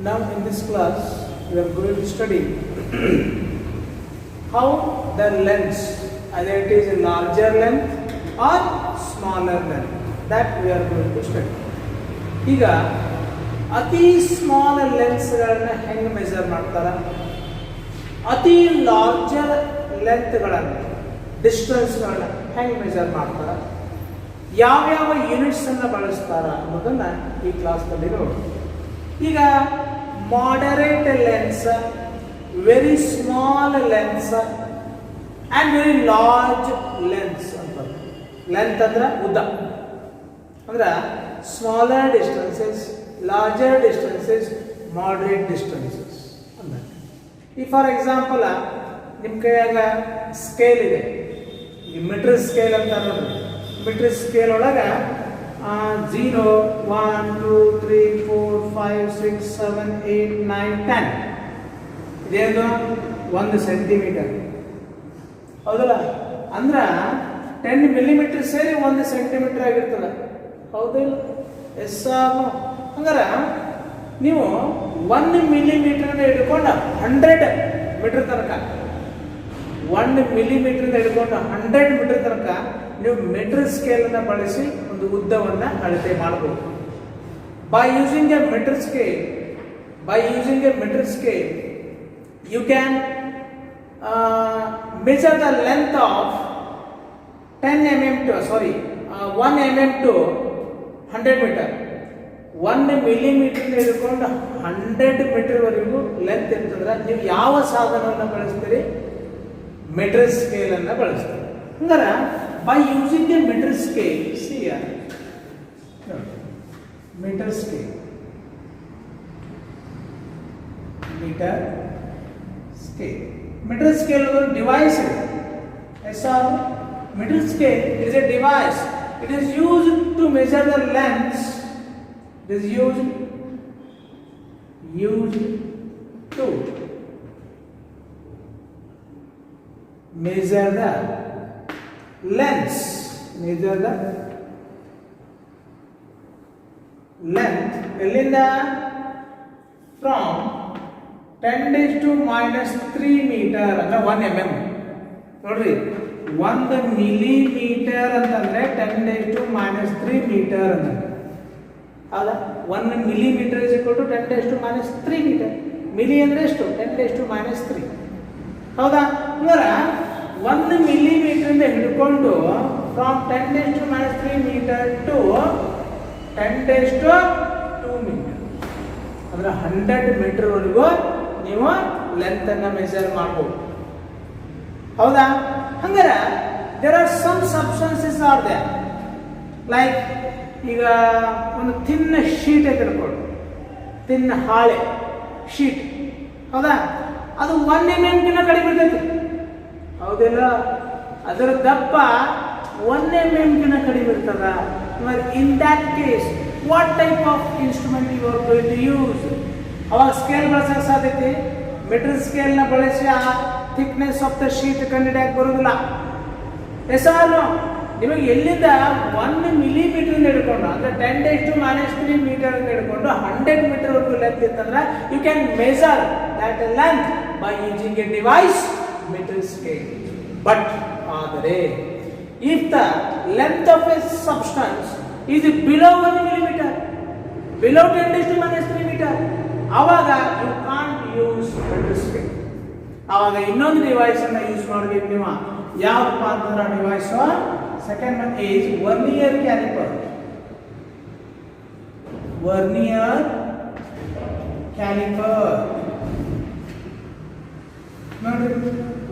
Now in this class we are going to study how the lengths, either it is a larger length or smaller length, that we are going to study. ಈಗ ಅತಿ small ಲೆನ್ಸ್ಗಳನ್ನು ಹೆಂಗೆ measure ಮಾಡ್ತಾರೆ, ಅತಿ larger ಲೆಂತ್ಗಳನ್ನು ಡಿಸ್ಟೆನ್ಸ್ಗಳನ್ನ ಹೆಂಗೆ measure ಮಾಡ್ತಾರೆ, ಯಾವ್ಯಾವ ಯೂನಿಟ್ಸನ್ನು ಬಳಸ್ತಾರೆ ಅನ್ನೋದನ್ನು ಈ ಕ್ಲಾಸ್ನಲ್ಲಿ ನೋಡಿ. ಈಗ moderate lens, very small lens and very large lens ಅಂತ. ಲೆಂತ್ ಅಂದ್ರೆ ಉದ್ದ, ಅಂದ್ರೆ smaller distances, larger distances, moderate distances ಅಂತ. ಈ ಫಾರ್ ಎಕ್ಸಾಂಪಲ್ ನಿಮ್ಮ ಕೈಯಾಗ ಸ್ಕೇಲ್ ಇದೆ, ಈ ಮೀಟರ್ ಸ್ಕೇಲ್ ಅಂತ ನೋಡ್ರಿ. ಮೀಟರ್ ಸ್ಕೇಲ್ ಒಳಗೆ 0, 1, 2, 3, 4, 5, 6, 7, 8, 9, 10 ಇದೇನು 1 ಸೆಂಟಿಮೀಟರ್, ಹೌದಲ್ಲ? ಅಂದ್ರೆ 10 ಮಿಲಿಮೀಟರ್ ಸೇರಿ 1 ಸೆಂಟಿಮೀಟರ್ ಆಗಿರ್ತದೆ, ಹೌದಿಲ್ಲ? ಎಸ್ ಹಂಗಾರೆ ನೀವು 1 ಮಿಲಿಮೀಟರ್ ಹಿಡ್ಕೊಂಡು 100 ಮೀಟರ್ ತನಕ, 1 ಮಿಲಿಮೀಟರ್ ಹಿಡ್ಕೊಂಡು 100 ಮೀಟರ್ ತನಕ ನೀವು ಮೀಟರ್ ಸ್ಕೇಲ್ ಅನ್ನು ಬಳಸಿ ಒಂದು ಉದ್ದವನ್ನು ಅಳತೆ ಮಾಡಬಹುದು. By using a metre scale you can measure the length of 1 mm to 100 meter. 1 millimetre ಹಿಡ್ಕೊಂಡು 100 ಮೀಟರ್ ವರೆಗೂ ಲೆಂತ್ ಇರ್ತಂದ್ರೆ ನೀವು ಯಾವ ಸಾಧನವನ್ನು ಬಳಸ್ತೀರಿ? ಮೀಟರ್ ಸ್ಕೇಲ್ ಅನ್ನು ಬಳಸ್ತೀರಿ. ಹಂಗಾರೆ by using the meter scale, see here, meter scale is a device. Yes or no? Meter scale is a device. It is used to measure the lengths. It is used to measure the length ಎಲ್ಲಿಂದ? From 10⁻³ metre ಅಂದ್ರೆ 1 mm. ನೋಡ್ರಿ, 1 millimetre ಅಂತಂದ್ರೆ 10⁻³ metre ಅಂತ. ಹೌದಾ? 1 millimetre is equal to 10⁻³ metre. Milli ಅಂದ್ರೆ ಎಷ್ಟು? 10⁻³. ಹೌದಾ? ಅಂದ್ರೆ 1 ಮಿಲಿಮೀಟರ್ ಇಂದ ಹಿಡ್ಕೊಂಡು ಫ್ರಮ್ 10⁻³ ಮೀಟರ್ ಟು 10⁻² ಮೀಟರ್ ಅಂದ್ರೆ 100 ಮೀಟರ್ ವರೆಗೂ ನೀವು ಲೆಂತ್ ಅನ್ನ ಮೆಜರ್ ಮಾಡಬಹುದು. ಹೌದಾ? ಹಂಗಾರೆ there are some substances are there, like ಈಗ ಒಂದು ಥಿನ್ ಶೀಟ್ ಐತೆ ಅನ್ಕೊಳ್ಳಿ, ಥಿನ್ ಹಾಳೆ ಶೀಟ್, ಹೌದಾ? ಅದು 1 mm ಗಿಂತ ಕಡಿಮೆ ಇರ್ತೈತಿ, ಹೌದಿಲ್ಲ? ಅದರ ದಪ್ಪ 1 mm ಗಿಂತ ಕಡಿಮೆ ಇರ್ತದ. In that case what type of instrument you are going to use? ಅವಾಗ ಸ್ಕೇಲ್ ಬಳಸಕ್ಕೆ ಸಾಧ್ಯತೆ, ಮೀಟರ್ ಸ್ಕೇಲ್ ನ ಬಳಸಿ ಆ ಥಿಕ್ನೆಸ್ ಆಫ್ ದ ಶೀಟ್ ಕಂಡುಹಿಡಿಯಕ್ಕೆ ಬರುವುದಿಲ್ಲ. Yes or no? ನಿಮಗೆ ಎಲ್ಲಿಂದ 1 ಮಿಲಿಮೀಟರ್ ಹಿಡ್ಕೊಂಡು ಅಂದ್ರೆ 10⁻³ ಮೀಟರ್ ಹಿಡ್ಕೊಂಡು 100 ಮೀಟರ್ ವರೆಗೂ ಲೆಂತ್ ಇತ್ತಂದ್ರೆ you can measure that length by using a device meter scale. But if the length of a substance is below 1 millimeter, below 10⁻³ meter, awaga you can't use meter scale. Awaga innondu device anna use ಮಾಡಬೇಕು ನೀವು. ಯಾವಪ್ಪ ಅಂತಂದ್ರೆ device second one is vernier caliper.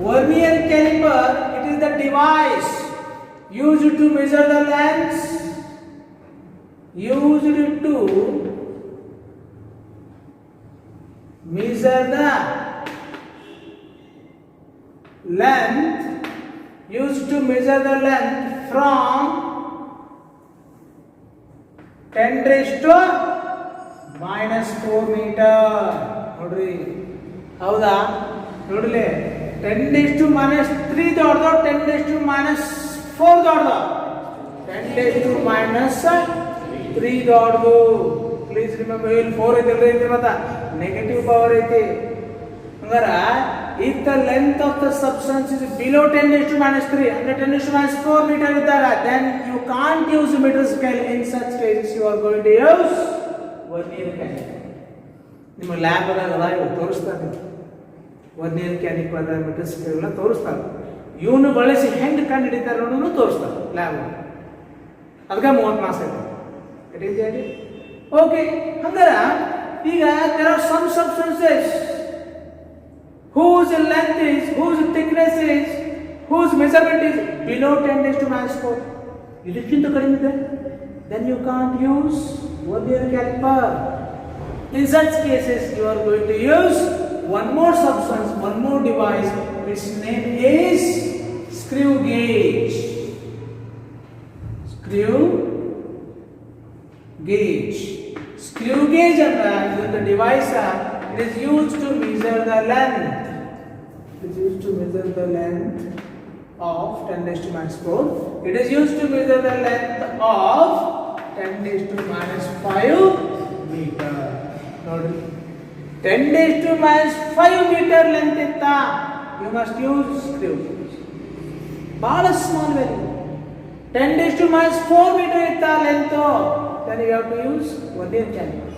Vernier caliper, it is the device used to measure the lengths, from 10⁻⁴ meter. ನೋಡ್ರಿ, ಹೌದಾ? ನೋಡ್ಲಿ, 10⁻³ ದೊಡ್ಡದು, 10⁻⁴ ದೊಡ್ಡದು, 10⁻³ ದೊಡ್ಡದು. Please remember ಇಲ್ಲಿ 4 ಐತಿ ಅಲ್ರಿ ಐತಿ ಮತ್ತ ನೆಗೆಟಿವ್ ಪವರ್ ಐತಿ ಹಂಗಾರ if the length of the substance is below 10 raised to minus 3 under 10 raised to minus 4 meter ಇದ್ದಾಗ then you can't use meter scale. In such cases you are going to use vernier caliper. ನಿಮ್ಮ lab ಅದಾಗ ತೋರಿಸ್ತಾರೆ vernier caliper ಅದ metre scale ಎಲ್ಲ ತೋರಿಸ್ತಾರೆ. ಇವನು ಬಳಸಿ ಹೆಂಗೆ ಕಂಡು ಹಿಡಿತಾರೆ ಅನ್ನೋದನ್ನು ತೋರಿಸ್ತಾರೆ ಲ್ಯಾಬ್. ಅದಕ್ಕೆ 30 ಮಾರ್ಕ್ಸ್ ಐತೆ. ಓಕೆ, ಹಂಗಾರ ಈಗ there are some substances whose length is, whose thickness is, whose measurement is below 10 raised to minus 4. ಇದಕ್ಕಿಂತ ಕಡಿಮೆ ಇದೆ, then you can't use vernier caliper. In such cases you are going to use one more substance, one more device, which name is screw gauge. Screw gauge. Screw gauge is the device. It is used to measure the length. It is used to measure the length of 10 raised to minus 4. It is used to measure the length of 10 raised to minus 5 meter. Notice 10 raised to minus 5 meter length itta, you must use screw gauge. Bala small value. 10 raised to minus 4 meter itta length, then you have to use vernier caliper.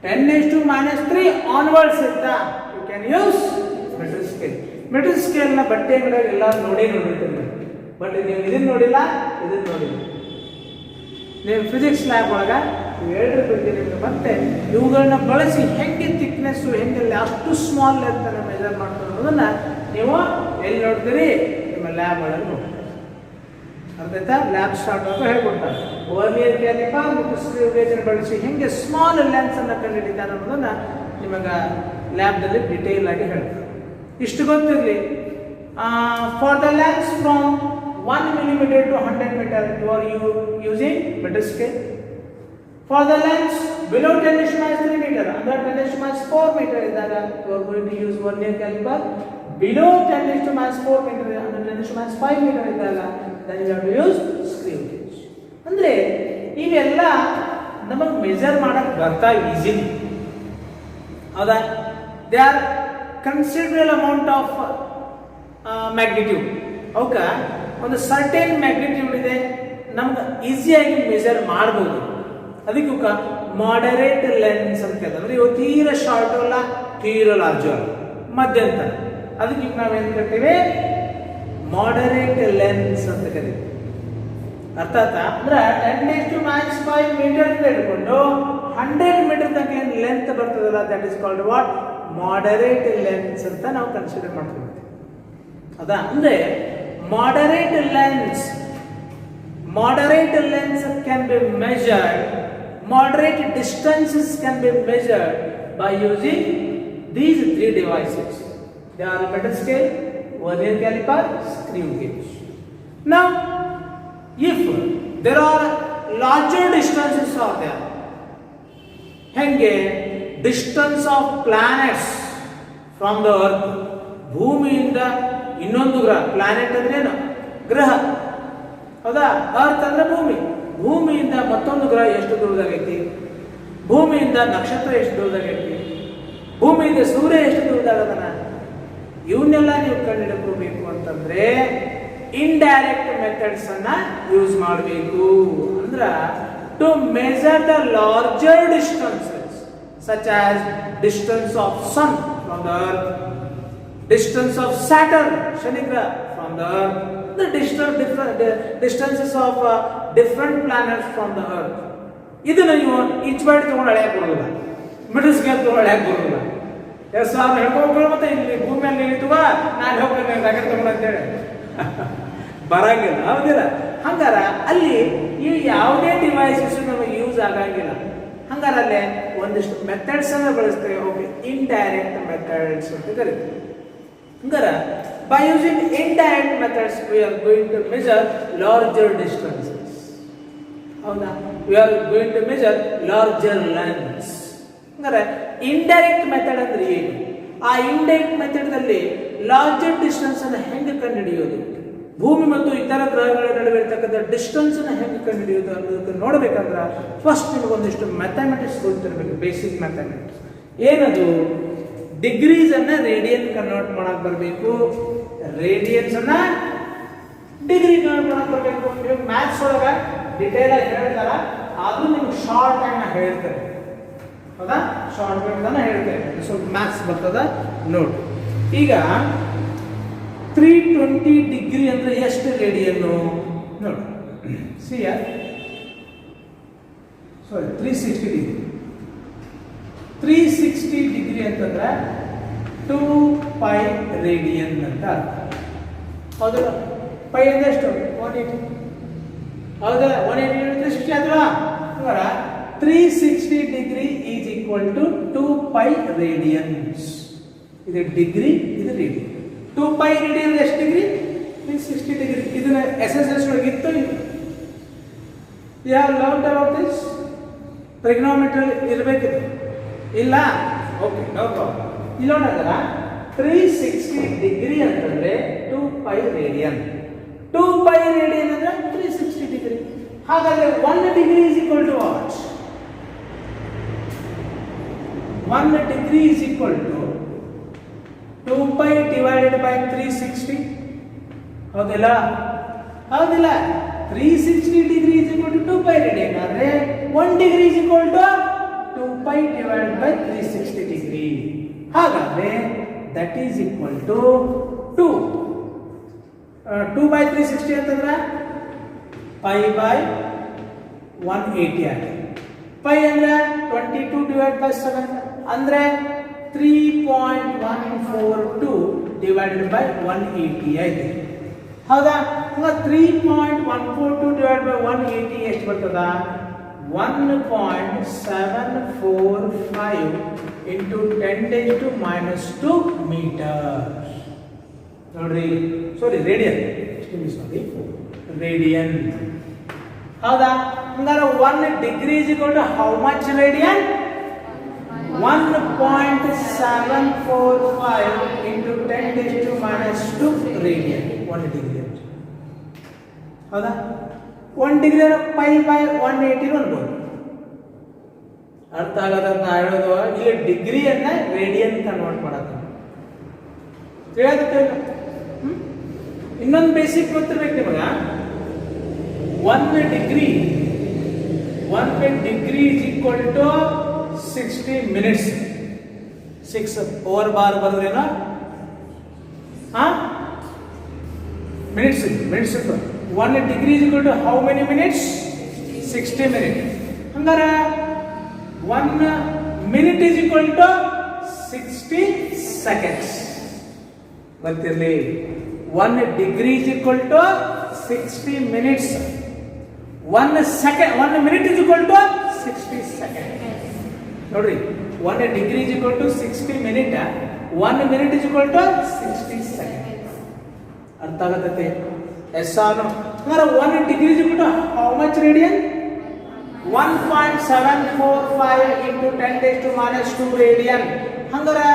10 raised to minus 3 onwards itta, you can use meter scale. Meter scale na ಬಟ್ಟೆ ಅಂಗಡಿಯಾಗ ಎಲ್ಲ ನೋಡಿರ್ತೀರಿ, but ನೀವು ಇದನ್ನ ನೋಡಿಲ್ಲ, ಇದನ್ನ ನೋಡಿಲ್ಲ. ನೀವು physics lab ಒಳಗ ಹೇಳಿರ್ಬೇಕು. ಮತ್ತೆ ಇವುಗಳನ್ನ ಬಳಸಿ ಹೆಂಗೆ ಥಿಕ್ನೆಸ್ ಹೆಂಗೆ ಅಷ್ಟು ಸ್ಮಾಲ್ ಲೆಂತ್ ಅನ್ನು ಮೆಜರ್ ಮಾಡ್ತಾರೆ ಅನ್ನೋದನ್ನ ನೀವು ಎಲ್ಲಿ ನೋಡ್ತೀರಿ? ನಿಮ್ಮ ಲ್ಯಾಬ್ ಒಳಗೆ ನೋಡ್ತೀರಿ. ಅರ್ಥ ಆಯ್ತಾ? ಲ್ಯಾಬ್ ಸ್ಟಾರ್ಟ್ ಅಂತ ಹೇಳ್ಕೊಡ್ತಾರೆ. ವರ್ನಿಯರ್ ಕ್ಯಾಲಿಪರ್ ಮತ್ತು ಸ್ಕ್ರೂ ಗೇಜ್ ಅನ್ನು ಬಳಸಿ ಹೆಂಗೆ ಸ್ಮಾಲ್ ಲೆನ್ಸ್ ಅನ್ನು ಕಂಡುಹಿಡಿತಾರೆ ಅನ್ನೋದನ್ನ ನಿಮಗೆ ಲ್ಯಾಬ್ನಲ್ಲಿ ಡಿಟೇಲ್ ಆಗಿ ಹೇಳ್ತಾರೆ. ಇಷ್ಟು ಗೊತ್ತಿರಲಿ. For the lens from 1 millimeter to 100 meter you are using meter scale. For the lengths below 10 raised to minus 3 meter, under 10 raised to minus 4 meter idaga you are going to use vernier caliper. Below 10 raised to minus 4 meter, under 10 raised to minus 5 meter idaga then you have to use screw gauge. ಅಂದ್ರೆ ಇವೆಲ್ಲ ನಮಗೆ measure ಮಾಡಕ್ ಬರ್ತಾ easily, ಹೌದಾ? They are considerable amount of magnitude. ಅವಕ್ಕ ಒಂದು certain magnitude ಇದೆ, ನಮ್ಗೆ ಈಸಿಯಾಗಿ ಮೆಜರ್ ಮಾಡ್ಬೋದು. ಅದಕ್ಕೆ ಮಾಡರೇಟ್ ಲೆನ್ಸ್ ಅಂತ ಹೇಳ್ತಾರೆ. ಅಂದ್ರೆ ಇವು ತೀರ ಶಾರ್ಟ್ ಅಲ್ಲ, ತೀರ ಲಾರ್ಜ್ ಅಲ್ಲ, ಮಧ್ಯಂತರ. ಅದಕ್ಕೆ ನಾವೇನು ಕರಿತೀವಿ? ಮಾಡರೇಟ್ ಲೆನ್ಸ್ ಅಂತ ಕರಿತೀವಿ. ಅರ್ಥ ಆಯ್ತಾ? ಅಂದ್ರೆ 10 raised to minus 5 meter ಅಂತ ಹಿಡ್ಕೊಂಡು 100 meter ತನಕ ಏನು ಲೆಂತ್ ಬರ್ತದಲ್ಲ, that is called what? Moderate lens ಅಂತ ನಾವು ಕನ್ಸಿಡರ್ ಮಾಡ್ತೀವಿ. ಹೌದಾ? ಅಂದ್ರೆ moderate lens can be measured, moderate distances can be measured by using these 3 devices. They are meter scale, vernier caliper, screw gauge. Now if there are larger distances are there, henge distance of planets from the earth, ಭೂಮಿಯಿಂದ ಇನ್ನೊಂದು ಗ್ರಹ, planet ಅಂದ್ರೆ ಏನು? ಗ್ರಹ, ಹೌದಾ? Earth ಅಂದ್ರೆ ಭೂಮಿ. ಭೂಮಿಯಿಂದ ಮತ್ತೊಂದು ಗ್ರಹ ಎಷ್ಟು ದೂರದಾಗೈತಿ? ಭೂಮಿಯಿಂದ ನಕ್ಷತ್ರ ಎಷ್ಟು ದೂರದಾಗೈತಿ? ಭೂಮಿಯಿಂದ ಸೂರ್ಯ ಎಷ್ಟು ದೂರದಾಗದನ? ಇವನ್ನೆಲ್ಲ ನೀವು ಕಂಡುಹಿಡಬೇಕು ಅಂತಂದ್ರೆ ಇಂಡೈರೆಕ್ಟ್ ಮೆಥಡ್ಸ್ ಅನ್ನ ಯೂಸ್ ಮಾಡಬೇಕು. ಅಂದ್ರ to measure the larger distances such as distance of sun from the earth, distance of Saturn, Shani Graha, from the Earth, the distances of different planets from the Earth. ಇದನ್ನ ನೀವು inch ಮಾಡಿ ತಗೊಂಡು ಅಳೆಯಕ್ಕೆ ಬರೋದಿಲ್ಲ, metre scale ತಗೊಂಡು ಅಳೆಯಕ್ಕೆ ಬರೋದಿಲ್ಲ. S ಸಾವಿರ ಹೇಳ್ಕೊಂಡು ಮತ್ತೆ ಇಲ್ಲಿ ಭೂಮಿಯಲ್ಲಿ ನಿಂತುವ ನಾನು ಹೋಗ್ತೇನೆ ರಾಕೆಟ್ ತಗೊಂಡು ಅಂತೇಳಿ ಬರಂಗಿಲ್ಲ, ಹೌದಿಲ್ಲ? ಹಂಗಾರ ಅಲ್ಲಿ ಈ ಯಾವುದೇ ಡಿವೈಸಸ್ ನಮಗೆ ಯೂಸ್ ಆಗಂಗಿಲ್ಲ. ಹಂಗಾರ ಅಲ್ಲೇ ಒಂದಿಷ್ಟು ಮೆಥಡ್ಸ್ ಅನ್ನ ಬಳಸ್ತೇವೆ. ಓಕೆ, ಇಂಡೈರೆಕ್ಟ್ ಮೆಥಡ್ಸ್ ಅಂತ ಕರಿತೀವಿ. ಹಂಗಾರ by using indirect methods we are going to measure larger distances. ಹೌದಾ? we are going to measure larger lengths. ಹಂಗಾರ ಇಂಡೈರೆಕ್ಟ್ ಮೆಥಡ್ ಅಂದ್ರೆ ಏನು? ಆ ಇಂಡೈರೆಕ್ಟ್ ಮೆಥಡ್ ದಲ್ಲಿ ಲಾರ್ಜರ್ ಡಿಸ್ಟೆನ್ಸ್ ಅನ್ನು ಹೆಂಗೆ ಕಂಡುಹಿಡಿಯೋದು? ಭೂಮಿ ಮತ್ತು ಇತರ ಗ್ರಹಗಳ ನಡುವೆ ಇರ್ತಕ್ಕಂಥ ಡಿಸ್ಟೆನ್ಸ್ ಹೆಂಗೆ ಕಂಡುಹಿಡಿಯೋದು ಅನ್ನೋದಕ್ಕೆ ನೋಡಬೇಕಂದ್ರೆ ಫಸ್ಟ್ ನಿಮಗೊಂದಿಷ್ಟು ಮ್ಯಾಥಮೆಟಿಕ್ಸ್ ಗೊತ್ತಿರಬೇಕು, ಬೇಸಿಕ್ ಮ್ಯಾಥಮೆಟಿಕ್ಸ್. ಏನದು? ಡಿಗ್ರೀಸ್ ಅನ್ನ ರೇಡಿಯನ್ ಕನ್ವರ್ಟ್ ಮಾಡಕ್ ಬರಬೇಕು, ರೇಡಿಯನ್ಸ್ ಅನ್ನ ಡಿಗ್ರಿ ಕನ್ವರ್ಟ್ ಮಾಡಕ್ ಬರಬೇಕು. ನೀವು ಮ್ಯಾಥ್ಸ್ ಒಳಗ ಡಿಟೇಲ್ ಆಗಿ ಹೇಳ್ತಾರ, ಆದ್ರೂ ನಿಮ್ಗೆ ಶಾರ್ಟ್ ಟೈಮ್ ಹೇಳ್ತಾರೆ, ಹೌದಾ? ಶಾರ್ಟ್ ಟೈಮ್ ಹೇಳ್ತೇವೆ, ಸ್ವಲ್ಪ ಮ್ಯಾಥ್ಸ್ ಬರ್ತದ ನೋಡಿ. ಈಗ 320 ಡಿಗ್ರಿ ಅಂದ್ರೆ ಎಷ್ಟು ರೇಡಿಯನ್ನು ನೋಡಿ. ಸಿ ಸಾರಿ 360 ಡಿಗ್ರಿ. 360 ಡಿಗ್ರಿ ಅಂತಂದ್ರೆ 2 ಪೈ ರೇಡಿಯನ್ ಅಂತ ಅರ್ಥ. ಹೌದಲ್ಲ? ಪೈ ಅಂದ್ರೆ ಎಷ್ಟು? 180. ಹೌದಾ? 180 360 ಆದ್ವಾ? 360 degree is equal to 2 pi radians. ಇದು ಡಿಗ್ರಿ, ಇದು ರೇಡಿಯನ್. 2 ಪೈ ರೇಡಿಯನ್ ಎಷ್ಟು ಡಿಗ್ರಿ? 360 ಡಿಗ್ರಿ. ಇದನ್ನ SSS ಒಳಗಿತ್ತು. You have learned about this. Trigonometry ಇರಬೇಕಿದೆ, ಇಲ್ಲ? Okay, no problem. ಇಲ್ಲಿ ನೋಡಿದ್ರ 360 ಡಿಗ್ರಿ ಅಂತಂದ್ರೆ 2 ಪೈ ರೇಡಿಯನ್. 2 ಪೈ ರೇಡಿಯನ್ ಅಂದ್ರೆ 360 ಡಿಗ್ರಿ. ಹಾಗಾದ್ರೆ 1 degree is equal to what? 1 degree is equal to 2 pi divided by 360. ಹೌದಿಲ್ಲ? ಹೌದಿಲ್ಲ? 360 degree is equal to 2 pi radian ಆದ್ರೆ 1 degree is equal to 2 pi divided by 360 degree. ಹಾಗಾದ್ರೆ that is equal to 2. 2 by 360 ಅಂತಂದ್ರೆ pi by 180 ಆಗಿದೆ. pi ಅಂದ್ರೆ 22 divided by 7 ಅಂದ್ರೆ 3.142 divided by 180 ಆಗಿದೆ. ಹೌದಾ? 3.142 divided by 180 ಎಷ್ಟು ಬರ್ತದ? 1.745 into 10⁻² ಮೀಟರ್. ನೋಡ್ರಿ, ಸಾರಿ ರೇಡಿಯನ್, ರೇಡಿಯನ್. ಹೌದಾ? ಹಂಗಾರೆ 1 degree is equal to how much radian? 1.745 into 10⁻² radian. 1 degree. ಹೌದಾ? 1 ಡಿಗ್ರಿ ಪೈ ಬೈ 180 ಅನ್ಬೋದು. ಅರ್ಥ ಆಗದಂತ ಹೇಳೋದು. ಇಲ್ಲಿ ಡಿಗ್ರಿಯನ್ನ ರೇಡಿಯನ್ ಕನ್ವರ್ಟ್ ಮಾಡೋದು ತಿಳಿಯೋದಕ್ಕೆ. ಇನ್ನೊಂದು ಬೇಸಿಕ್ ಗೊತ್ತಿರ್ಬೇಕು ನಿಮಗ. 1 degree is equal to 60 minutes. 6 over bar ಬರೋದೇನೋ? Minutes. 1 degree is equal to how many minutes? 60 minutes. ಹಂಗಾರೆ 1 minute is equal to 60 seconds. ಗೊತ್ತಿರಲಿ, 1 degree is equal to 60 minutes. 1 minute is equal to 60 seconds. ನೋಡ್ರಿ, 1 degree is equal to 60 minute. 1 minute is equal to 60 seconds. ಅರ್ಥ ಆಗತ್ತೆ? Yes or? ಹಂಗಾರೆ 1 degree is equal to how much radian? 1.745 into 10⁻² radian. ಹಂಗಾರೆ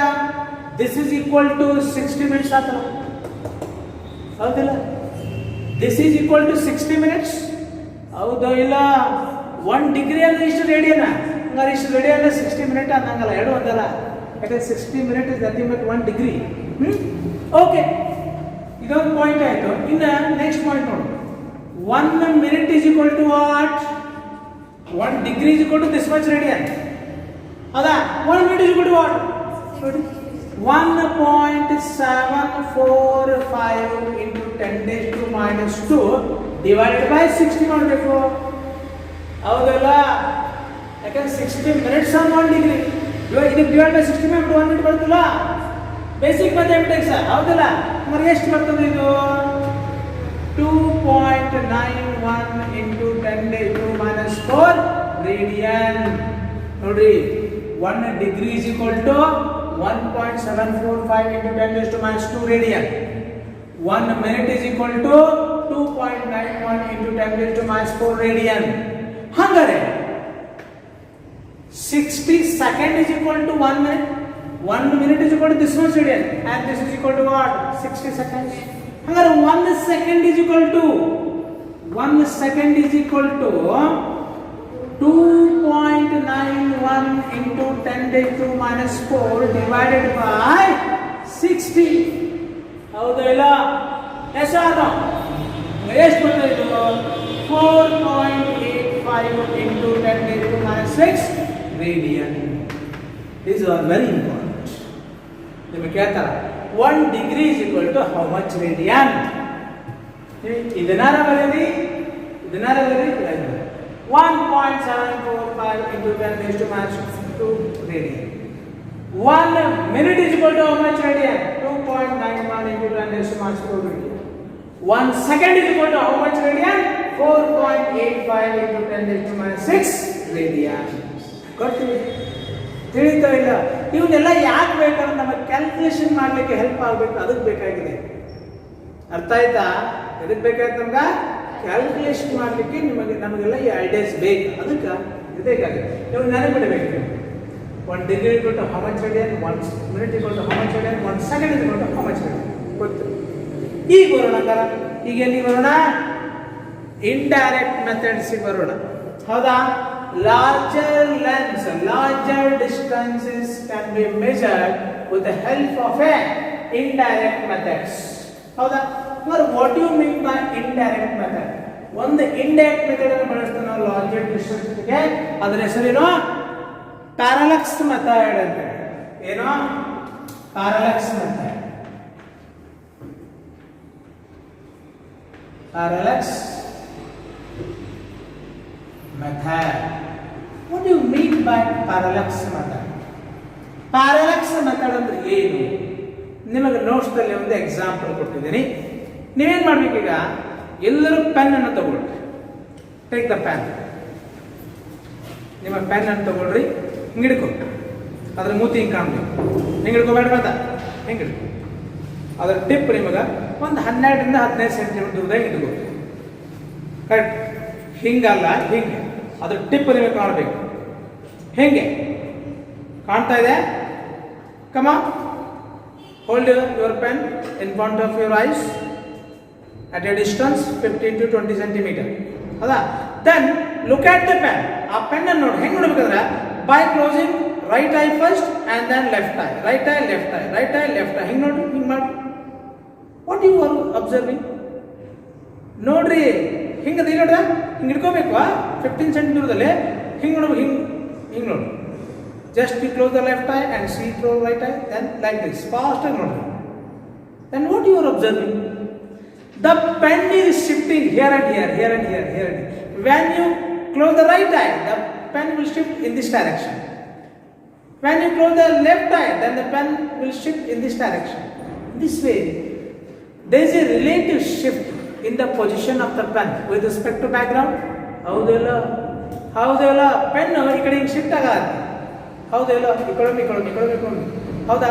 this is equal to 60 minutes ಆತಲ್ಲ? ಹೌದಿಲ್ಲ? this is equal to 60 minutes. ಹೌದೋ ಇಲ್ಲ? 1 degree ಅಂದ್ರೆ ಇಷ್ಟು radian. ಹಂಗಾರೆ ಇಷ್ಟು ರೇಡಿಯನ್ 60 ಮಿನಿಟ್ ಅನ್ನಂಗಲ್ಲ, ಎರಡು ಒಂದಲ್ಲ. ಯಾಕಂದ್ರೆ 60 minute is nothing but 1 degree. Okay, ಇದೊಂದು ಪಾಯಿಂಟ್ ಆಯ್ತು. ಇನ್ನ ನೆಕ್ಸ್ಟ್ ಪಾಯಿಂಟ್ ನೋಡಿ. 1 minute is equal to what? 1 degree is equal to this much radian. ಹೌದಾ? 1 minute is equal to what? 1.745 into 10⁻² divided by 60 ಮಾಡಬೇಕು. ಹೌದಲ್ಲ? ಯಾಕಂದ್ರೆ 60 minutes on 1 degree. ಇದಕ್ಕೆ divide by 60 ಮಾಡಿ 1 minute ಬರ್ತಲ್ಲ? Basic mathematics. ಹೌದಲ್ಲ? మరి ಎಷ್ಟು ಬರ್ತದೆ ಇದು? 2.91 into 10⁻² ರೇಡಿಯನ್. ನೋಡ್ರಿ, 1 degree is equal to 1.745 into 10⁻² radian. 1 minute is equal to 2.91 into 10⁻² radian. ಹಂಗಾರೆ 60 second is equal to 1 minute. 1 minute is equal to this much radian, and this is equal to what? 60 seconds. ಹಂಗಾರೆ 1 second is equal to 1 second is equal to 2.91 into 10⁻⁻⁴ divided by 60. ಹೌದಾ ಇಲ್ಲ? Yes or no? ಎಷ್ಟು ಬರ್ತಾ ಇದು? 4.85 into 10⁻⁶ radian. These are very important. ನಿಮಗೆ ಕೇಳ್ತಾರ 1 degree is equal to how much radian? ಇದನ್ನಾರ ಬರೀರಿ, ಇದನ್ನಾರ ಬರೀರಿ. 1.745 into 10⁻⁻² radian. 1 minute is equal to how much radian? 2.91 into 10⁻⁴ radian. 1 second is equal to how much radian? 4.85 into 10⁻⁶ radian. ಗೊತ್ತಿದೆ? ತಿಳಿತಾ ಇಲ್ಲ? ಇವನ್ನೆಲ್ಲ ಯಾಕೆ ಬೇಕಂದ್ರೆ ನಮಗೆ ಕ್ಯಾಲ್ಕುಲೇಷನ್ ಮಾಡಲಿಕ್ಕೆ ಹೆಲ್ಪ್ ಆಗಬೇಕು, ಅದಕ್ಕೆ ಬೇಕಾಗಿದೆ. ಅರ್ಥ ಆಯ್ತಾ? ಎದಕ್ಕೆ ಬೇಕಾಯ್ತು ನಮ್ಗೆ? ಕ್ಯಾಲ್ಕುಲೇಷನ್ ಮಾಡಲಿಕ್ಕೆ ನಮಗೆಲ್ಲ ಈ ಐಡಿಯಾಸ್ ಬೇಕು, ಅದಕ್ಕೆ ಇದು ಬೇಕಾಗಿದೆ. ನೀವು ನೆನಪಿಡಬೇಕು. 1 degree equal to how much radian? 1 minute equal to how much radian? 1 second equal to how much radian? ಗೊತ್ತು. ಈಗ ಬರೋಣ ತರ, ಈಗ ಎಲ್ಲಿ ಬರೋಣ? ಇಂಡೈರೆಕ್ಟ್ ಮೆಥಡ್ಸಿಗೆ ಬರೋಣ. ಹೌದಾ? Larger lengths, larger distances can be measured with the help of a indirect methods. ಹೌದಾ? What do you mean by indirect method? ಒಂದು indirect method ಅನ್ನು ಬಳಸ್ತೀವಿ ನಾವು larger distance ಗೆ. ಅದರ ಹೆಸರೇನು? ಪ್ಯಾರಲಾಕ್ಸ್ ಮೆಥಡ್ ಅಂತ. ಏನು? Parallax method. Parallax method. What do you mean by parallax method? Parallax method ಅಂದ್ರೆ ಏನು? ನಿಮಗೆ ನೋಟ್ಸ್ ದಲ್ಲಿ ಒಂದು ಎಕ್ಸಾಂಪಲ್ ಕೊಟ್ಟಿದ್ದೀನಿ. ನೀವೇನ್ ಮಾಡ್ಬೇಕೀಗ? ಎಲ್ಲರೂ ಪೆನ್ ಅನ್ನು ತಗೊಳ್ಳಿ. Take the pen. ನಿಮ್ಮ ಪೆನ್ ಅನ್ನು ತಗೊಳ್ರಿ, ಹಿಂಗೆ ಹಿಡ್ಕೊ. ಅದ್ರ ಮೂತಿ ಹಿಂಗೆ ಕಾಣಬೇಕು. ಹಿಂಗೆ ಹಿಡ್ಕೋಬೇಡ ಅಂತ, ಹಿಂಗೆ ಹಿಡ್ಕೊ. ಅದರ ಟಿಪ್ ನಿಮಗೆ ಒಂದು 12 ರಿಂದ 15 ಸೆಂಟಿಮೀಟರ್ ದೂರದಾಗ ಇಟ್ಕೋ. ಕರೆಕ್ಟ್? ಹಿಂಗಲ್ಲ, ಹಿಂಗೆ. ಅದ್ರ ಟಿಪ್ ನಿಮಗೆ ಕಾಣಬೇಕು. ಹೇಗೆ ಕಾಣ್ತಾ ಇದೆ? ಕಮ hold your pen in front of your eyes at a distance 15 to 20 centimeter. ಹೌದಾ? then look at the pen. ಆ ಪೆನ್ ಅನ್ನು ನೋಡಿ. ಹೆಂಗೆ ನೋಡ್ಬೇಕಂದ್ರೆ by closing right eye first and then left eye, right eye, left eye, right eye, left eye. ಹಿಂಗೆ ನೋಡಿ, ಹಿಂಗೆ ಮಾಡಿ. what you are observing? ನೋಡ್ರಿ, ಹಿಂಗೆ ಅದೇ ನೋಡ್ರ, ಹಿಂಗೆ ಹಿಡ್ಕೋಬೇಕು. 15 ಸೆಂಟಿಮೀಟರ್ದಲ್ಲಿ ಹಿಂಗೆ ನೋಡ್ಬೇಕು. ಹಿಂಗೆ ನೋಡಿ. Just you close the left eye and see through right eye, then like this ಫಾಸ್ಟಾಗಿ ನೋಡ್ರಿ. Then what you are observing? The pen is shifting here and here, here and here, here and here. When you close the right eye, the pen will shift in this direction. When you close the left eye, then the pen will shift in this direction. This way there is a relative shift in the position of the pen with respect to background. ಹೌದಲ್ಲ? ಹೌದಲ್ಲ? Pen ಈ ಕಡೆ ಹಿಂಗೆ shift ಆಗತ್ತೆ. ಹೌದಲ್ಲ? ಈ ಕಡೆ. ಹೌದಾ?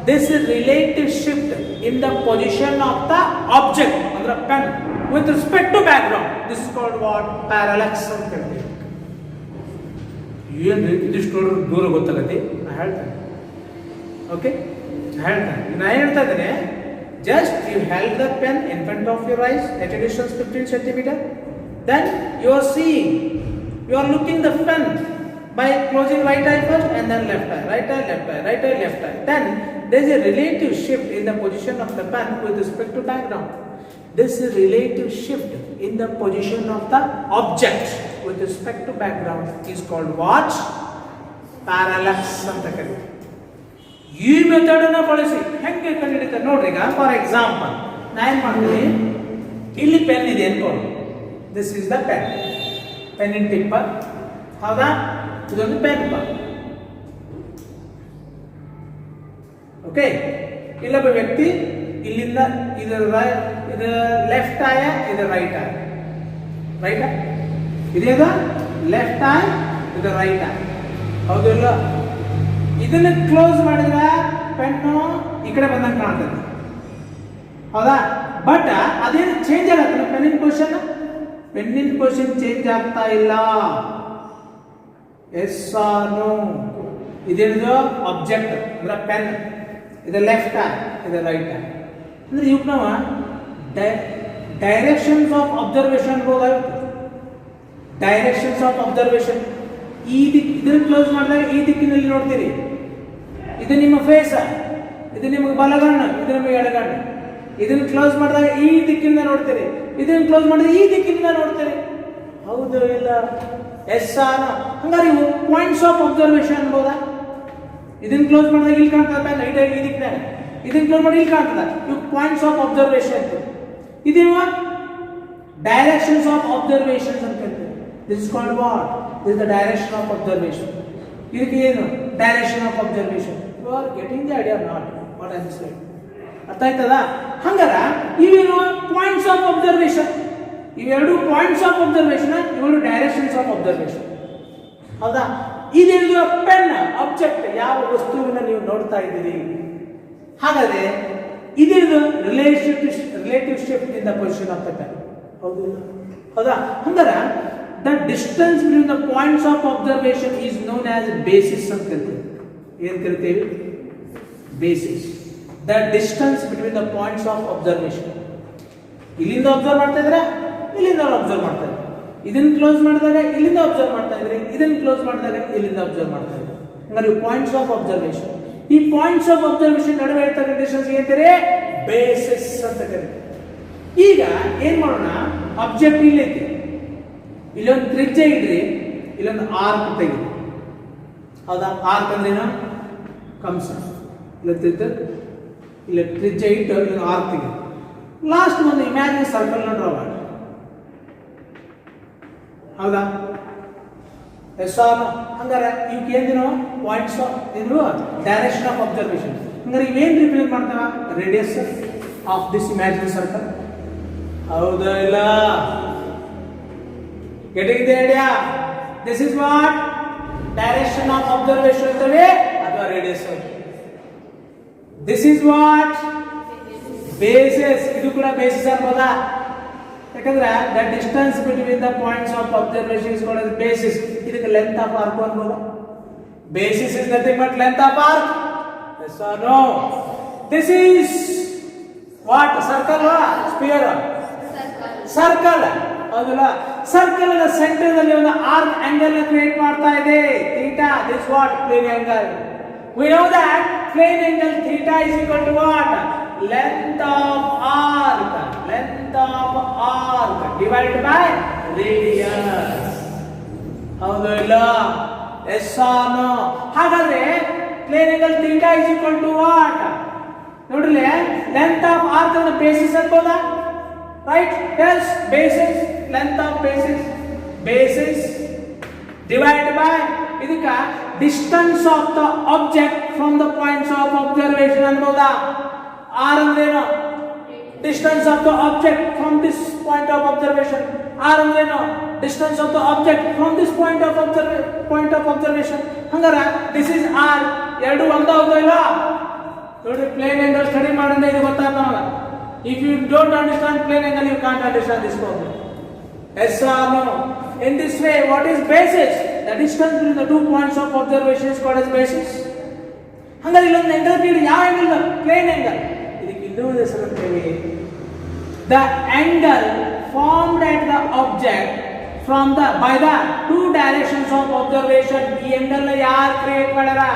This is relative shift in the position of the object ಅಂದ್ರೆ pen with respect to background. This is called what? Parallax ಅಂತ ಹೇಳ್ತೀವಿ. ಏನ್ರಿ ಇದಿಷ್ಟು ದೂರ ಗೊತ್ತಾಗತ್ತೆ? ನಾ ಹೇಳ್ತೇನೆ. ಓಕೆ, ನಾ ಹೇಳ್ತಾ ಇದ್ದೇನೆ. Just you held the pen in front of your eyes at a distance 15 centimeter. Then you are seeing, you are looking the pen by closing right eye first and then left eye, right eye, left eye, right eye, left eye. Then there is a relative shift in the position of the pen with respect to background. This relative shift in the position of the object with respect to background is called what? Parallax ಅಂತ ಕರೀತಾರೆ. ಈ method ಅನ್ನ ಬಳಸಿ ಹೆಂಗೆ ಕಂಡುಹಿಡಿತಾರೆ ನೋಡ್ರಿ. ಈಗ for example ನಾ ಏನ್ ಮಾಡ್ತೀನಿ, ಇಲ್ಲಿ ಪೆನ್ ಇದೆ ಅನ್ಕೊಳ್ಳಿ. ದಿಸ್ ಇಸ್ ದ ಪೆನ್, ಪೆನ್ನಿನ ಟಿಪ್. ಹೌದಾ? ಇದೊಂದು ಪೆನ್. ಓಕೆ, ಇಲ್ಲೊಬ್ಬ ವ್ಯಕ್ತಿ ಇಲ್ಲಿಂದ ಇದು ಲೆಫ್ಟ್ ಆಯ, ಇದು ರೈಟ್ ಆಯ. ರೈಟ್ ಆಯ್ ಇದೇದ ಲೆಫ್ಟ್ ಆಯ್, ಇದು ರೈಟ್ ಆಯ್. ಹೌದು ಇಲ್ಲ? ಇದನ್ನ ಕ್ಲೋಸ್ ಮಾಡಿದ್ರೆ ಪೆನ್ನು ಈ ಕಡೆ ಬಂದಂಗೆ ಕಾಣ್ತದೆ. ಹೌದಾ? ಬಟ್ ಅದೇನು ಚೇಂಜ್ ಆಗತ್ತೆ? ಪೆನ್ನಿನ ಪೊಸಿಷನ್ ಚೇಂಜ್ ಆಗ್ತಾ ಇಲ್ಲ. Yes or no? ಇದೇನಿದು ಆಬ್ಜೆಕ್ಟ್ ಅಂದ್ರೆ ಪೆನ್. ಇದು ಲೆಫ್ಟ್ ಐ, ಇದು ರೈಟ್ ಐ. ಅಂದ್ರೆ ಇವ್ ನಾವು ಡೈರೆಕ್ಷನ್ಸ್ ಆಫ್ ಅಬ್ಸರ್ವೇಷನ್ ಅನ್ಬೋದಾಗುತ್ತೆ. ಡೈರೆಕ್ಷನ್ಸ್ ಆಫ್ ಅಬ್ಸರ್ವೇಷನ್ ಈ ದಿಕ್ಕು, ಇದನ್ನು ಕ್ಲೋಸ್ ಮಾಡಿದಾಗ ಈ ದಿಕ್ಕಿನಲ್ಲಿ ನೋಡ್ತೀರಿ, ಇದು ನಿಮ್ಮ ಫೇಸ್, ಇದು ನಿಮಗೆ ಬಲಗಣ್ಣು, ಇದು ನಿಮಗೆ ಎಡಗಣ್ಣು. ಇದನ್ನು ಕ್ಲೋಸ್ ಮಾಡಿದಾಗ ಈ ದಿಕ್ಕಿನಿಂದ ನೋಡ್ತೀರಿ, ಇದನ್ನು ಕ್ಲೋಸ್ ಮಾಡಿದಾಗ ಈ ದಿಕ್ಕಿನಿಂದ ನೋಡ್ತೀರಿ. ಹೌದು ಇಲ್ಲ? ಎಸ್ ಆನ? ಹಂಗಾರೆ ಇವು ಪಾಯಿಂಟ್ಸ್ ಆಫ್ ಅಬ್ಸರ್ವೇಷನ್ ಅನ್ಬೋದಾ? ಇದನ್ನು ಕ್ಲೋಸ್ ಮಾಡಿದಾಗ ಇಲ್ಲಿ ಕಾಣ್ತದೆ, ಈ ದಿಕ್ಕಿನಾಗ. ಇದನ್ನು ಕ್ಲೋಸ್ ಮಾಡಿ ಇಲ್ಲಿ ಕಾಣ್ತದ, ಇವು ಪಾಯಿಂಟ್ಸ್ ಆಫ್ ಅಬ್ಸರ್ವೇಷನ್. ಇದೇವ ಡೈರೆಕ್ಷನ್ಸ್ ಆಫ್ ಅಬ್ಸರ್ವೇಷನ್ಸ್ ಅಂತ ಹೇಳ್ತೀವಿ. This is called what? This the direction of observation. ಇದಕ್ಕೆ ಏನು direction of observation? You are getting the idea not what I am saying? ಅರ್ಥ ಆಯ್ತದ? ಹಂಗಾರ ಇವೇನು ಪಾಯಿಂಟ್ಸ್ ಆಫ್ ಅಬ್ಸರ್ವೇಷನ್. ಇವೆರಡು ಪಾಯಿಂಟ್ಸ್ ಆಫ್ ಅಬ್ಸರ್ವೇಷನ್, ಇವೆರಡು ಡೈರೆಕ್ಷನ್ಸ್ ಆಫ್ ಅಬ್ಸರ್ವೇಷನ್. ಹೌದಾ? ಇದೇನು ಪೆನ್ ಆಬ್ಜೆಕ್ಟ್, ಯಾವ ವಸ್ತುವಿನ ನೀವು ನೋಡ್ತಾ ಇದ್ದೀರಿ. ಹಾಗಾದ್ರೆ ಇದೇನು relative shift in the position of the pen. ಹೌದು ಇಲ್ಲ? ಹೌದಾ? ಹಂಗಾರ the distance between the points of observation is known as basis ಅಂತ ಕರಿತೀವಿ. ಏನ್ ಕರಿತೀವಿ? Basis. The distance between the points of observation. ಇಲ್ಲಿಂದ ಅಬ್ಸರ್ವ್ ಮಾಡ್ತಾ ಇದ್ರೆ ಇಲ್ಲಿಂದ ಅಬ್ಸರ್ವ್ ಮಾಡ್ತಾ ಇದ್ರೆ, ಇದನ್ನ ಕ್ಲೋಸ್ ಮಾಡಿದಾಗ ಇಲ್ಲಿಂದ ಅಬ್ಸರ್ವ್ ಮಾಡ್ತಾ ಇದ್ರಿ, ಇದನ್ನ ಕ್ಲೋಸ್ ಮಾಡಿದಾಗ ಇಲ್ಲಿಂದ ಅಬ್ಸರ್ವ್ ಮಾಡ್ತಾ ಇದ್ರಿ. ಹಂಗಾರೆ ಪಾಯಿಂಟ್ಸ್ ಆಫ್ ಅಬ್ಸರ್ವೇಷನ್. ಈ ಪಾಯಿಂಟ್ಸ್ ಆಫ್ ಅಬ್ಸರ್ವೇಷನ್ ನಡುವೆ ಇರ್ತಕ್ಕಂಥ ಡಿಸ್ಟೆನ್ಸ್ ಏನಂತಾರೆ? ಬೇಸಿಸ್ ಅಂತ ಕರೀತಾರೆ. ಈಗ ಏನ್ ಮಾಡೋಣ? ಆಬ್ಜೆಕ್ಟ್ ಇಲ್ಲೈತಿ, ಇಲ್ಲೊಂದು ತ್ರಿಜ್ಯ ಇಡ್ರಿ, ಇಲ್ಲೊಂದು ಆರ್ಕ್ ತೆಗಿರಿ. ಹೌದಾ? ಆರ್ಕ್ ಅಂದ್ರೆ ಏನು? ಕಂಸ. ಇಲ್ಲ ತ್ರಿಜ್ಯ ಇಟ್ಟು ಇಲ್ಲೊಂದು ಆರ್ಕ್ ತೆಗಿರಿ. ಲಾಸ್ಟ್ ಒಂದು ಇಮ್ಯಾಜಿನ್ ಸರ್ಕಲ್ ನ ಡ್ರಾ ಮಾಡಿ. ಹೌದಾ? Yes or? ಹಂಗಾರೆ ಇವಕ್ಕೆ ಏನಿನೋ ಪಾಯಿಂಟ್ಸ್ ಆಫ್ ಏನು ಡೈರೆಕ್ಷನ್ ಆಫ್ ಅಬ್ಸರ್ವೇಷನ್. ಹಂಗಾರೆ ಇವೇನ್ ರಿಪ್ರೆಸೆಂಟ್ ಮಾಡ್ತಾವ? Radius of this imagine circle. ಹೌದಾ ಇಲ್ಲ? Getting the idea? This is what direction of observation ಅಂತವೆ ಅಥವಾ radius. This is what basis. ಇದು ಕೂಡ ಬೇಸಿಸ್ ಅನ್ಬೋದಾ? ಯಾಕಂದ್ರೆ the distance between the points of observation is called basis. ಇದಕ್ಕೆ ಲೆಂತ್ ಆಫ್ ಆರ್ಕ್ ಅನ್ಬೋದಾ? Basis is nothing but length of arc. Yes or no? This is what? Circle or sphere? Circle. ಹೌದಲ್ಲ? Circle ನ centre ನಲ್ಲಿ ಒಂದು arc angle ನ create ಮಾಡ್ತಾ ಇದೆ, theta. This what? Plane angle. We know that plane angle theta is equal to what? Length of arc. Length of arc divided by radius. ಹೌದು ಇಲ್ಲ? Yes or no? ಹಾಗಾದ್ರೆ plane angle theta is equal to what? ನೋಡ್ರಿ, length of arc ಅನ್ನ basis ಅನ್ಬೋದಾ? Right? yes, basis, length of basis divided by ಇದಕ್ಕ distance of the object from the points of observation ಅನ್ಬೋದಾ? R ಅಂದ್ರೇನು? Distance of the object from this point of observation. R ಅಂದ್ರೇನು? Distance of the object from this point of observation. ಹಂಗಾರ this is R. ಎರಡು ಒಂದೇ ಹೌದಾ ಇಲ್ಲ? ನೋಡಿ, plane angle study ಮಾಡಿದ್ರೆ ಇದು ಗೊತ್ತಾಗ್ತಾವ. If you don't understand plane angle, you can't understand this problem. Yes or no? In this way, what is basis? The distance between the 2 points of observation is called as basis. ಹಂಗಾರೆ ಇಲ್ಲೊಂದು angle ತೀಡಿ. ಯಾವ angle? Plane angle. ಇದಕ್ಕೆ ಇನ್ನೊಂದು ಹೆಸರು ಅಂತೇವೆ, the angle formed at the object from the by the 2 directions of observation. ಈ angle ನ ಯಾರು create ಮಾಡ್ಯಾರ?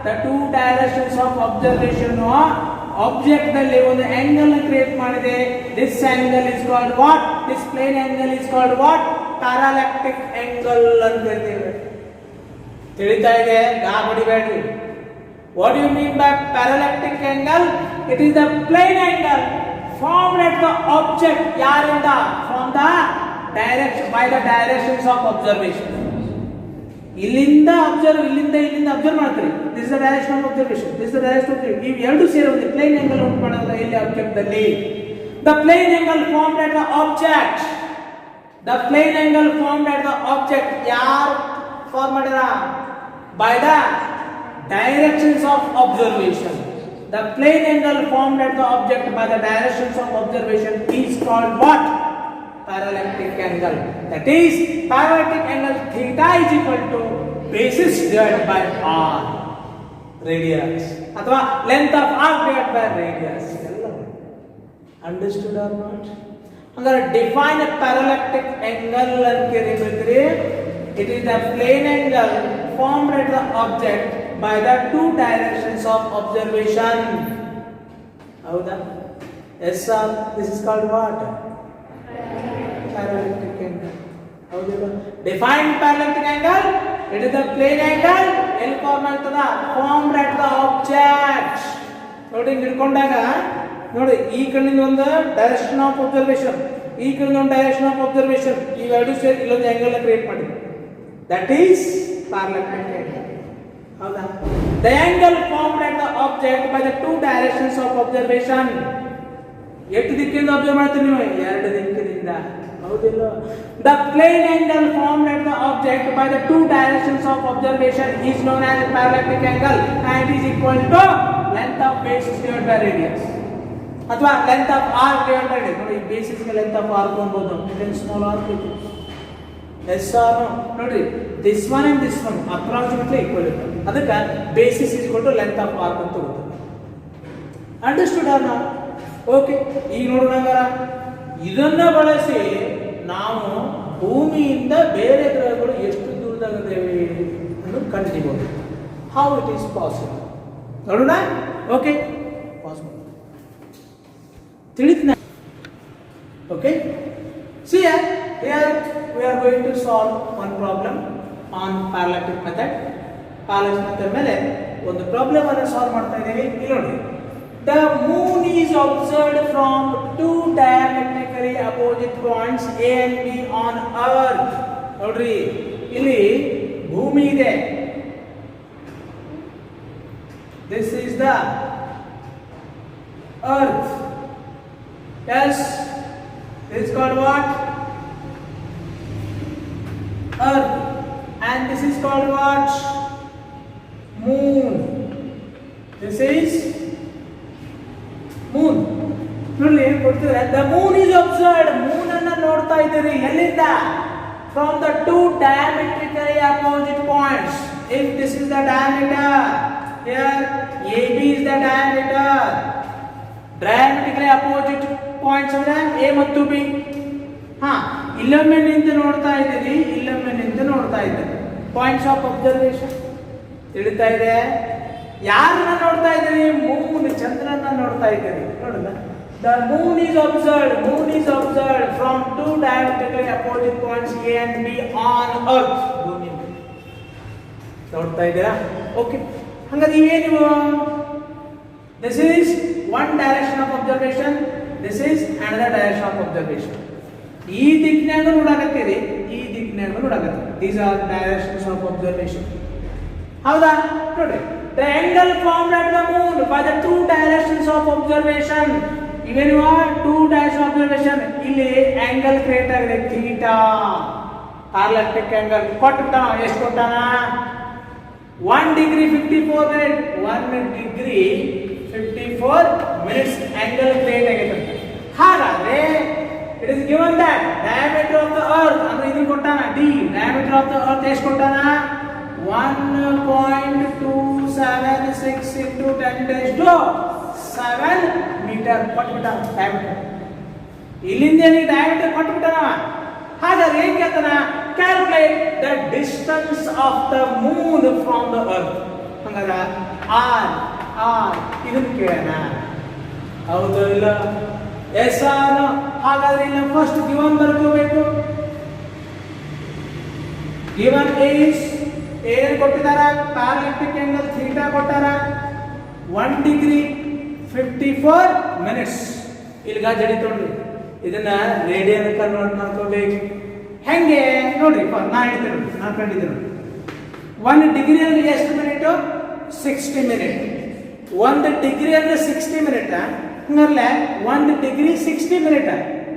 The 2 directions of observation object ನಲ್ಲಿ ಒಂದು ಆಂಗಲ್ ನ ಕ್ರಿಯೇಟ್ ಮಾಡಿದೆ. This angle is called what? This plane angle is called what? Parallactic angle ಅಂತ ಹೇಳ್ತೇವೆ. ತಿಳಿತಾ ಇದೆ? ಗಾಬಡಿಬೇಡ್ರಿ. What you mean by parallactic angle? It is the plane angle formed at the object. ಯಾರಿಂದ? From the direction, by the directions of observation. ಇಲ್ಲಿಂದ observe ಮಾಡ್ತೀರಿ. This is the direction of observation. This is the direction of ನೀವು ಎರಡು ಸೇರೋದು plane angle ಉಂಟು ಮಾಡೋದು ಇಲ್ಲಿ object ದಲ್ಲಿ. The plane angle formed at the object. The plane angle formed at the object. ಯಾರು ಫಾರ್ಮ್ ಮಾಡ್ಯಾರ? By the directions of observation. The plane angle formed at the object by the directions of observation is called what? Parallactic angle. That is, parallactic angle theta is equal to basis divided by r, radius, ಅಥವಾ length of arc divided by radius. Understood or not? ಹಂಗಾರೆ define parallactic angle ಅಂತ ಕರಿಬೇಕ್ರಿ. It is the plane angle formed at the object by the two directions of observation. ಹೌದಾ? Yes or this is called what? Parallactic angle. ಹೌದಿಲ್ಲ? Define parallactic angle, it is the plane angle ಎಲ್ಲಿ form ಆಗ್ತದ? Formed at the object. ನೋಡಿ ಹಿಡ್ಕೊಂಡಾಗ ನೋಡಿ, ಈ ಕಡೆಯಿಂದ ಒಂದು ಡೈರೆಕ್ಷನ್ ಆಫ್ ಅಬ್ಸರ್ವೇಷನ್, ಈ ಕಡೆಯಿಂದ ಒಂದು ಡೈರೆಕ್ಷನ್ ಆಫ್ ಅಬ್ಸರ್ವೇಷನ್, ಇವೆರಡು ಸೇರಿ ಇಲ್ಲೊಂದು ಆಂಗಲ್ ಕ್ರಿಯೇಟ್ ಮಾಡಿ. That is parallactic angle. ಹೌದಾ? The angle formed at the object by the two directions of observation. ಎಷ್ಟು ದಿಕ್ಕಿಂದ ಅಬ್ಸರ್ವ್ ಮಾಡ್ತೀವಿ ನೀವು? ಎರಡು ದಿಕ್ಕಿನಿಂದ. ಹೌದಿಲ್ಲ? The plane angle formed at the object by the two directions of observation is known as parallactic angle and it is equal to length of basis divided by radius. ಅಥವಾ length of R divide by radius. ನೋಡಿ, basis ಗೆ length of R ಕೊಡಬಹುದು, ಇದನ್ನ small R ಕೊಡ್ತೀವಿ. Yes or ನೋಡ್ರಿ, this one and this one approximately equal ಇರ್ತದೆ. ಅದಕ್ಕೆ basis is equal to length of R ಅಂತ ತಗೋತೀವಿ. ಅಂಡರ್ಸ್ಟುಡ್ ಆರ್ ನಾ? ಓಕೆ, ಈಗ ನೋಡೋಣ, ಇದನ್ನ ಬಳಸಿ ನಾವು ಭೂಮಿಯಿಂದ ಬೇರೆ ಗ್ರಹಗಳು ಎಷ್ಟು ದೂರದಾಗಿದ್ದೇವೆ ಅನ್ನೋದು ಕಂಡುಹಿಡಿಯಬಹುದು. ಹೌ ಇಟ್ ಈಸ್ ಪಾಸಿಬಲ್ ನೋಡೋಣ. ಓಕೆ, ಪಾಸಿಬಲ್ ತಿಳಿದ್ನ? Okay, see here we are going to solve one problem on parallactic method. parallactic method ಮೇಲೆ ಒಂದು ಪ್ರಾಬ್ಲಮ್ ಅನ್ನು ಸಾಲ್ವ್ ಮಾಡ್ತಾ ಇದ್ದೀವಿ. ಇಲ್ಲಿ ನೋಡಿ, the moon is observed from two diametrically opposite points A and B on earth. ನೋಡ್ರಿ, ಇಲ್ಲಿ ಭೂಮಿ ಇದೆ. this is the earth. Yes, this is called what? Earth. And this is called what? Moon. This is moon. ನೋಡಿ, ಕೊಡ್ತಿದ್ರೆ the moon is observed. moon ಅನ್ನು ನೋಡ್ತಾ ಇದ್ದೀರಿ. ಎಲ್ಲಿಂದ? from the two diametrically opposite points. if this is the diameter, here AB is the diameter. diametrically opposite points ಅಂದ್ರೆ A ಮತ್ತು B. ಇಲ್ಲೊಮ್ಮೆ ನಿಂತು ನೋಡ್ತಾ ಇದ್ದೀರಿ, ಇಲ್ಲೊಮ್ಮೆ ನಿಂತು ನೋಡ್ತಾ ಇದ್ದೀರಿ. ಪಾಯಿಂಟ್ಸ್ ಆಫ್ ಅಬ್ಸರ್ವೇಷನ್ ತಿಳಿತಾ ಇದೆ. ಯಾರನ್ನ ನೋಡ್ತಾ ಇದ್ದೀರಿ? ಮೂನ್, ಚಂದ್ರನ ನೋಡ್ತಾ ಇದ್ದೀರಿ. ನೋಡಿದ? The moon is observed. Moon is observed from two directly opposite points A and B on earth. ಭೂಮಿ ನೋಡ್ತಾ ಇದ್ದೀರಾ? ಓಕೆ, ಹಂಗಾದ್ರೆ ಇವೇನಿವು? This is one direction of observation, this is another direction of observation. ಈ ದಿಕ್ಕಿನಾಗ ನೋಡಾಕತ್ತೀರಿ, ಈ ದಿಕ್ಕಿನಾಗ ನೋಡಾಕತ್ತೀರಿ. these are directions of observation. ಹೌದಾ? ನೋಡಿ, the angle formed at the moon by the two directions of observation. ಇವೇನುವ? two direction observation. ಇಲ್ಲಿ angle create ಆಗಿದೆ theta. ಪ್ಯಾರಲ್ಯಾಕ್ಟಿಕ್ angle ಕೊಟ್ಟಾನ. ಎಷ್ಟು ಕೊಟ್ಟಾನ? 1 degree 54 minutes. 1 degree 54 minutes angle create ಆಗಿದೆ. ಹಾಗಾದ್ರೆ it is given that diameter of the earth ಅಂದ್ರೆ ಇದನ್ನ ಕೊಟ್ಟಾನ d. diameter of the earth ಎಷ್ಟು ಕೊಟ್ಟಾನ? 1.276 into 10⁻⁷ ಮೀಟರ್ ಕೊಟ್ಬಿಟ್ಟಾನ diameter. ಇಲ್ಲಿಂದ ನೀ diameter ಕೊಟ್ಬಿಟ್ಟಾನ. ಹಾಗಾದ್ರೆ ಏನ್ ಕೇಳ್ತಾನ? calculate the distance of the moon from the earth. ಹಂಗಾದ್ರೆ r ಇದನ್ನ ಕೇಳೋಣ. ಹೌದು ಇಲ್ಲ? Yes or. ಹಾಗಾದ್ರೆ ಇಲ್ಲ, ಫಸ್ಟ್ ಗಿವನ್ ಬರ್ಕೋಬೇಕು. ಗಿವನ್ ಈಸ್ ಏನು ಕೊಟ್ಟಿದಾರ? ಪ್ಯಾರಲ್ಯಾಕ್ಟಿಕ್ ಆಂಗಲ್ ಥೀಟಾ ಕೊಟ್ಟಾರ. 1 degree 54 minutes. ಇಲ್ಲಿಗ ಜಡಿ ತೊಗೊಂಡ್ರಿ, ಇದನ್ನ ರೇಡಿಯನ್ ಕನ್ವರ್ಟ್ ಮಾಡ್ಕೋಬೇಕು. ಹೆಂಗೆ ನೋಡ್ರಿ, ನಾ ಹೇಳ್ತೇನೆ, ನಾ ಕಂಡಿದ್ದೇನೆ. 1 degree ಅಂದ್ರೆ ಎಷ್ಟು ಮಿನಿಟ್? 60 minutes. 1 degree ಅಂದ್ರೆ 60 minutes. ಹಂಗರ್ಲೆ 1 degree 60 minutes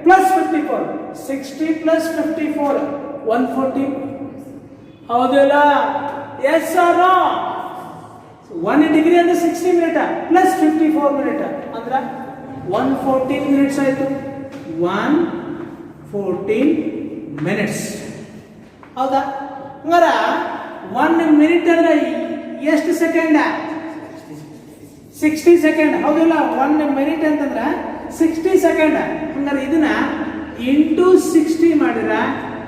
plus 54. 60 plus 54 140. ಹೌದಿಲ್ಲ? Yes or no? 1 degree ಅಂದ್ರೆ 60 minutes plus 54 minutes ಅಂದ್ರೆ 114 minutes ಆಯ್ತು. 114 minutes. ಹೌದಾ? ಹಂಗಾರ 1 minute ಅಂದ್ರೆ ಎಷ್ಟು ಸೆಕೆಂಡ್? 60 ಸೆಕೆಂಡ್. ಹೌದಿಲ್ಲ? 1 minute ಅಂತಂದ್ರೆ 60 ಸೆಕೆಂಡ್. ಹಂಗಾರೆ ಇದನ್ನ ಇಂಟು 60 ಮಾಡಿದ್ರೆ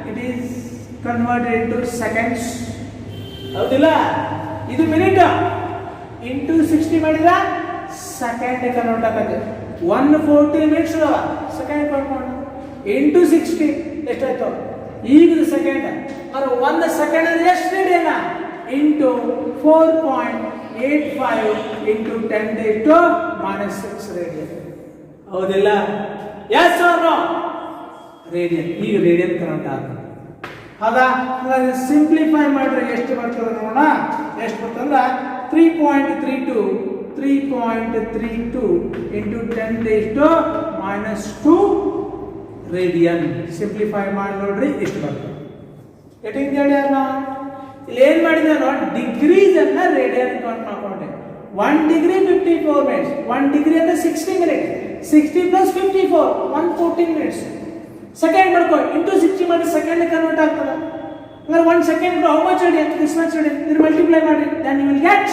it is converted to seconds. ಹೌದಿಲ್ಲ? ಇದು ಮಿನಿಟ್ ಇಂಟು 60 ಮಾಡಿದ್ರೆ ಸೆಕೆಂಡ್ ಕನ್ವರ್ಟ್ ಆಗುತ್ತೆ. 140 ಮಿನಿಟ್ಸ್ ಸೆಕೆಂಡ್ ಕೊಡ್ಕೊಂಡು ಇಂಟು 60 ಎಷ್ಟಾಯ್ತು? ಈಗ ಸೆಕೆಂಡ್ ಅಂದ್ರೆ 1 ಸೆಕೆಂಡ್ ಅಂದ್ರೆ ಎಷ್ಟು ರೇಡಿಯನ್? Into 4.85 into 10⁻⁻6 radian. ಹೌದಿಲ್ಲ? Yes or no? ರೇಡಿಯನ್. ಈಗ ರೇಡಿಯನ್ ಕನ್ವರ್ಟ್ ಆಗುತ್ತೆ. ಹೌದಾ? ಸಿಂಪ್ಲಿಫೈ ಮಾಡಿದ್ರೆ ಎಷ್ಟು ಬರ್ತದೆ ನೋಡೋಣ. ಎಷ್ಟು ಬರ್ತಂದ್ರೆ 3.32 ಇಂಟು 10⁻² ರೇಡಿಯನ್. ಸಿಂಪ್ಲಿಫೈ ಮಾಡಿ ನೋಡ್ರಿ ಎಷ್ಟು ಬರ್ತದೆ. ಎಟಿಂಗ್ ಹೇಳ್ಯಾರ ಇಲ್ಲಿ ಏನ್ ಮಾಡಿದೆ ನೋಡಿ, ಡಿಗ್ರೀಸ್ ಅನ್ನ ರೇಡಿಯನ್ ಕೌಂಟ್ ಮಾಡ್ಕೊಂಡೆ. 1 ಡಿಗ್ರಿ 54 ಮಿನಿಟ್ಸ್. 1 ಡಿಗ್ರಿ ಅಂದ್ರೆ 60 ಮಿನಿಟ್ಸ್. 60 plus 54 114 minutes. ಸೆಕೆಂಡ್ ಮಾಡ್ಕೊ ಇಂಟು 60 ಮಾಡಿ ಸೆಕೆಂಡ್ ಕನ್ವರ್ಟ್ ಆಗ್ತದೆ. ಅಂದ್ರೆ 1 second how much radian? This much radian. ಇದು ಮಲ್ಟಿಪ್ಲೈ ಮಾಡಿ then you will get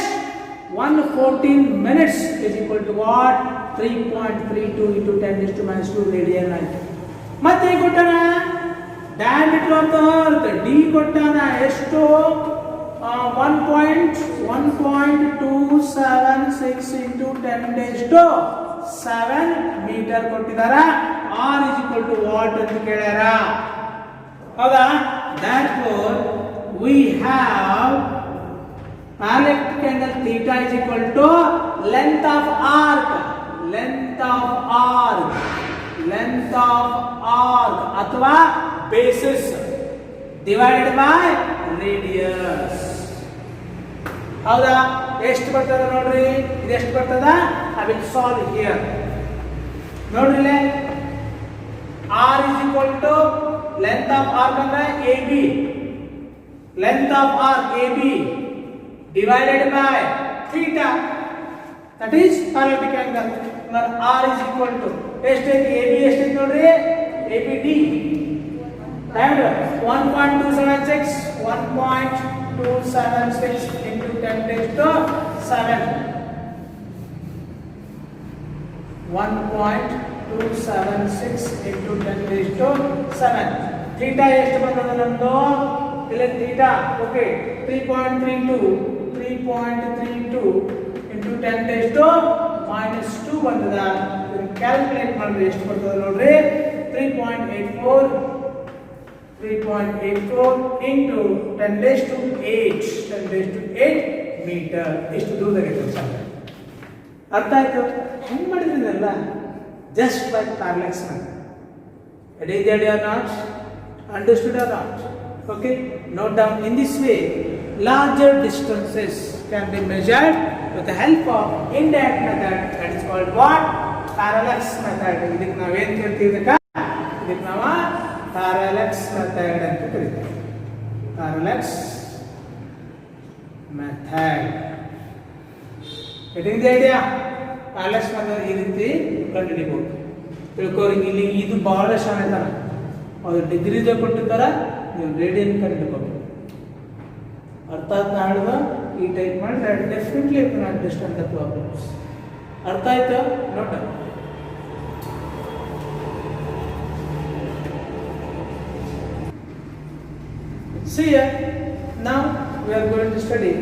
114 minutes is equal to what? 3.32 into 10⁻² radian ಆಯ್ತು. ಮತ್ತೆ ಕೊಟ್ಟಾನ diameter of the earth D ಕೊಟ್ಟಾನ ಎಷ್ಟು? 1.276 into 10⁻⁷ ಮೀಟರ್ ಕೊಟ್ಟಿದಾರ. R is equal to what ಅಂತ ಕೇಳ್ಯಾರ. ಹೌದಾ? Therefore we have parallel angle theta is equal to length of arc ಅಥವಾ basis divided by radius. ಹೌದಾ? ಎಷ್ಟು ಬರ್ತದ ನೋಡ್ರಿ. ಇದು ಎಷ್ಟು ಬರ್ತದ? I will solve here. ನೋಡ್ರಿ R is equal to length of arc ಅಂದ್ರೆ AB. Length of arc AB divided by theta, that is parallel angle. R is equal to ಎಷ್ಟೈತಿ? AB ಎಷ್ಟೈತಿ ನೋಡ್ರಿ? ABD and 1.276 into 10⁻⁷ 1.276 into 10⁻⁷. Theta ಎಷ್ಟು ಬಂದದ ನಮ್ದು? ಇಲ್ಲ theta okay 3.32 into 10⁻⁻² ಬಂದದ. Calculate ಮಾಡಿದ್ರೆ ಎಷ್ಟು ಬರ್ತದೆ ನೋಡ್ರಿ? 3.84 into 10⁸ ಮೀಟರ್. ಇಷ್ಟು ದೂರದಾಗೈತೆ. ಅರ್ಥ ಆಯ್ತು? ಹೆಂಗ್ ಮಾಡಿದ್ರಲ್ಲ? Just by parallax method. Did you or not? Understood or not? Okay. Note down. In this way, larger distances can be measured with the help of indirect method. That is called what? Parallax method. ಇದಕ್ಕೆ ನಾವೇನು ಕರಿತೀವಿ? ಇದಕ್ಕೆ ನಾವು parallax method ಅಂತ ಕರಿತೀವಿ. Parallax method. Getting the idea? Parallax method ಈ ರೀತಿ ಕಂಡುಹಿಡಿಯಬಹುದು. ತಿಳ್ಕೋರಿ. ಇಲ್ಲಿ ಇದು ಬಹಳ ಶಾಣೆತನ. ಅದು ಡಿಗ್ರಿದ ಕೊಟ್ಟಿರ್ತಾರ, ನೀವು ರೇಡಿಯನ್ ಕಂಡುಹಿಡ್ಕೋಬೇಕು. ಅರ್ಥ ಆಯ್ತು? ನಾಡ್ದ ಈ ಟೈಪ್ ಮಾಡಿದ್ರೆ definitely you can understand the problems. ಅರ್ಥ ಆಯ್ತು? ನೋಟ see here. Now we are going to study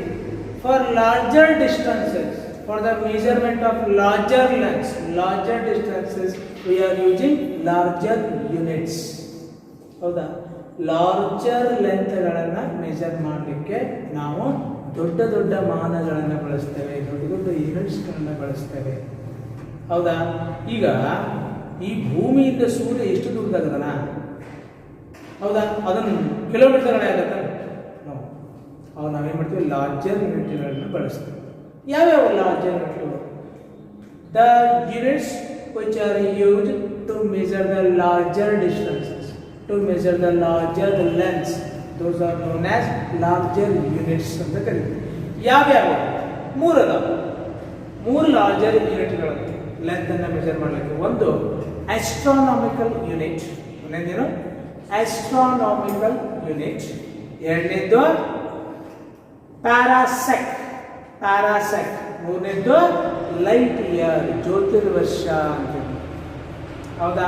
for larger distances. For the measurement of larger lengths, larger distances, we are using larger units. ಹೌದಾ? Larger ಲೆಂತ್ಗಳನ್ನು measure ಮಾಡಲಿಕ್ಕೆ ನಾವು ದೊಡ್ಡ ದೊಡ್ಡ ಮಾನಗಳನ್ನು ಬಳಸ್ತೇವೆ, ದೊಡ್ಡ ದೊಡ್ಡ ಯೂನಿಟ್ಸ್ಗಳನ್ನು ಬಳಸ್ತೇವೆ. ಹೌದಾ? ಈಗ ಈ ಭೂಮಿಯಿಂದ ಸೂರ್ಯ ಎಷ್ಟು ದೂರದಾಗದನ? ಹೌದಾ? ಅದನ್ನು ಕಿಲೋಮೀಟರ್ಗಳೇ ಆಗುತ್ತೆ. ಅವು ನಾವೇನು ಮಾಡ್ತೀವಿ? ಲಾರ್ಜರ್ ಯೂನಿಟ್ಗಳನ್ನು ಬಳಸ್ತೇವೆ. ಯಾವ್ಯಾವ ಲಾರ್ಜರ್ ಯೂನಿಟ್ಗಳು? The units which are used to measure the larger distances, to measure the larger the lengths, those are known as larger units ಅಂತ ಕರೀತೀವಿ. ಯಾವ್ಯಾವ? ಮೂರು ಲಾರ್ಜರ್ ಯೂನಿಟ್ಗಳು ಲೆಂತ್ ಅನ್ನು ಮೆಜರ್ ಮಾಡಲಿಕ್ಕೆ. ಒಂದು ಆಸ್ಟ್ರಾನಾಮಿಕಲ್ ಯೂನಿಟ್, ಒಂದೇನು ಆಸ್ಟ್ರಾನಾಮಿಕಲ್ ಯೂನಿಟ್. ಎರಡನೇದು ಪ್ಯಾರಾಸೆಕ್, ಮೂರನೇದು ಲೈಟ್ ಇಯರ್, ಜ್ಯೋತಿರ್ವರ್ಷ ಅಂತ. ಹೌದಾ?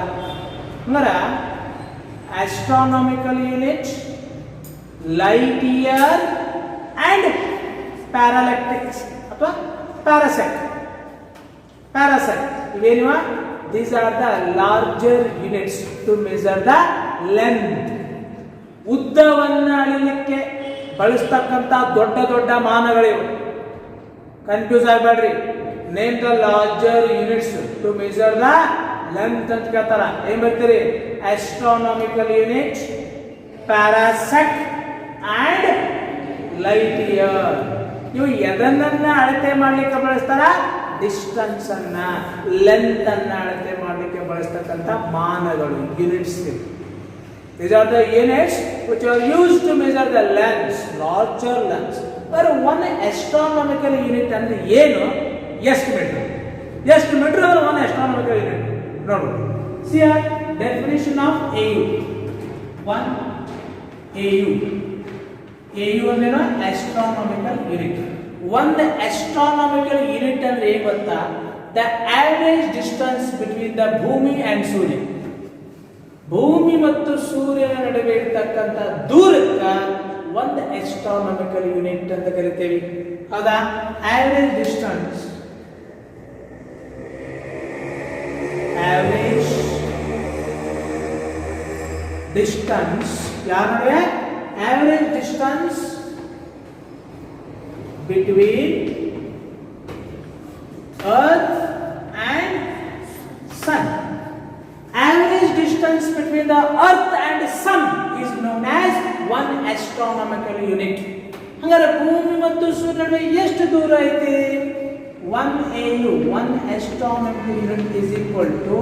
ಅಂದ್ರೆ astronomical unit, light year and parallactics ಅಥವಾ parasec. ಇವೇನಿವ? These are the larger units to measure the length. ಉದ್ದವನ್ನು ಅಳೆಯಲಿಕ್ಕೆ ಬಳಸ್ತಕ್ಕಂಥ ದೊಡ್ಡ ದೊಡ್ಡ ಮಾನಗಳಿವೆ. ಕನ್ಫ್ಯೂಸ್ ಆಗಬೇಡ್ರಿ. Name the larger units to measure the length ಅಂತ ಕೇಳ್ತಾರ. ಏನ್ ಬರ್ತೀರಿ? astronomical unit, parasec and light year. ಇವು ಎದನ್ನ ಅಳತೆ ಮಾಡಲಿಕ್ಕೆ ಬಳಸ್ತಾರ? ಡಿಸ್ಟನ್ಸ್ ಅನ್ನ, ಲೆಂತ್ ಅನ್ನ ಅಳತೆ ಮಾಡಲಿಕ್ಕೆ ಬಳಸ್ತಕ್ಕಂಥ ಮಾನಗಳು, units. These are the units which are used to measure the lengths, larger lengths. But one astronomical unit ಅಂದ್ರೆ ಏನು? ಎಷ್ಟು ಮೀಟರ್? ಎಷ್ಟು ಮೀಟರ್ ಅಂದ್ರೆ one astronomical unit. ನೋಡು. See here, definition of AU. One AU. AU ಅಂದ್ರೆ astronomical unit. One astronomical unit ಅಂದ್ರೆ ಏನು ಗೊತ್ತಾ? The average distance between the ಭೂಮಿ and ಸೂರ್ಯ. ಭೂಮಿ ಮತ್ತು ಸೂರ್ಯನ ನಡುವೆ ಇರತಕ್ಕಂಥ ದೂರಕ್ಕೆ ಒಂದು astronomical unit ಅಂತ ಕರಿತೇವೆ. ಹೌದಾ? average distance ಯಾರು? average distance between earth and sun. Average distance between the earth and sun is known as one astronomical unit. ಹಂಗಾರೆ ಭೂಮಿ ಮತ್ತು ಸೂರ್ಯ ನಡುವೆ ಎಷ್ಟು ದೂರ ಐತಿ? 1 AU, 1 astronomical unit is equal to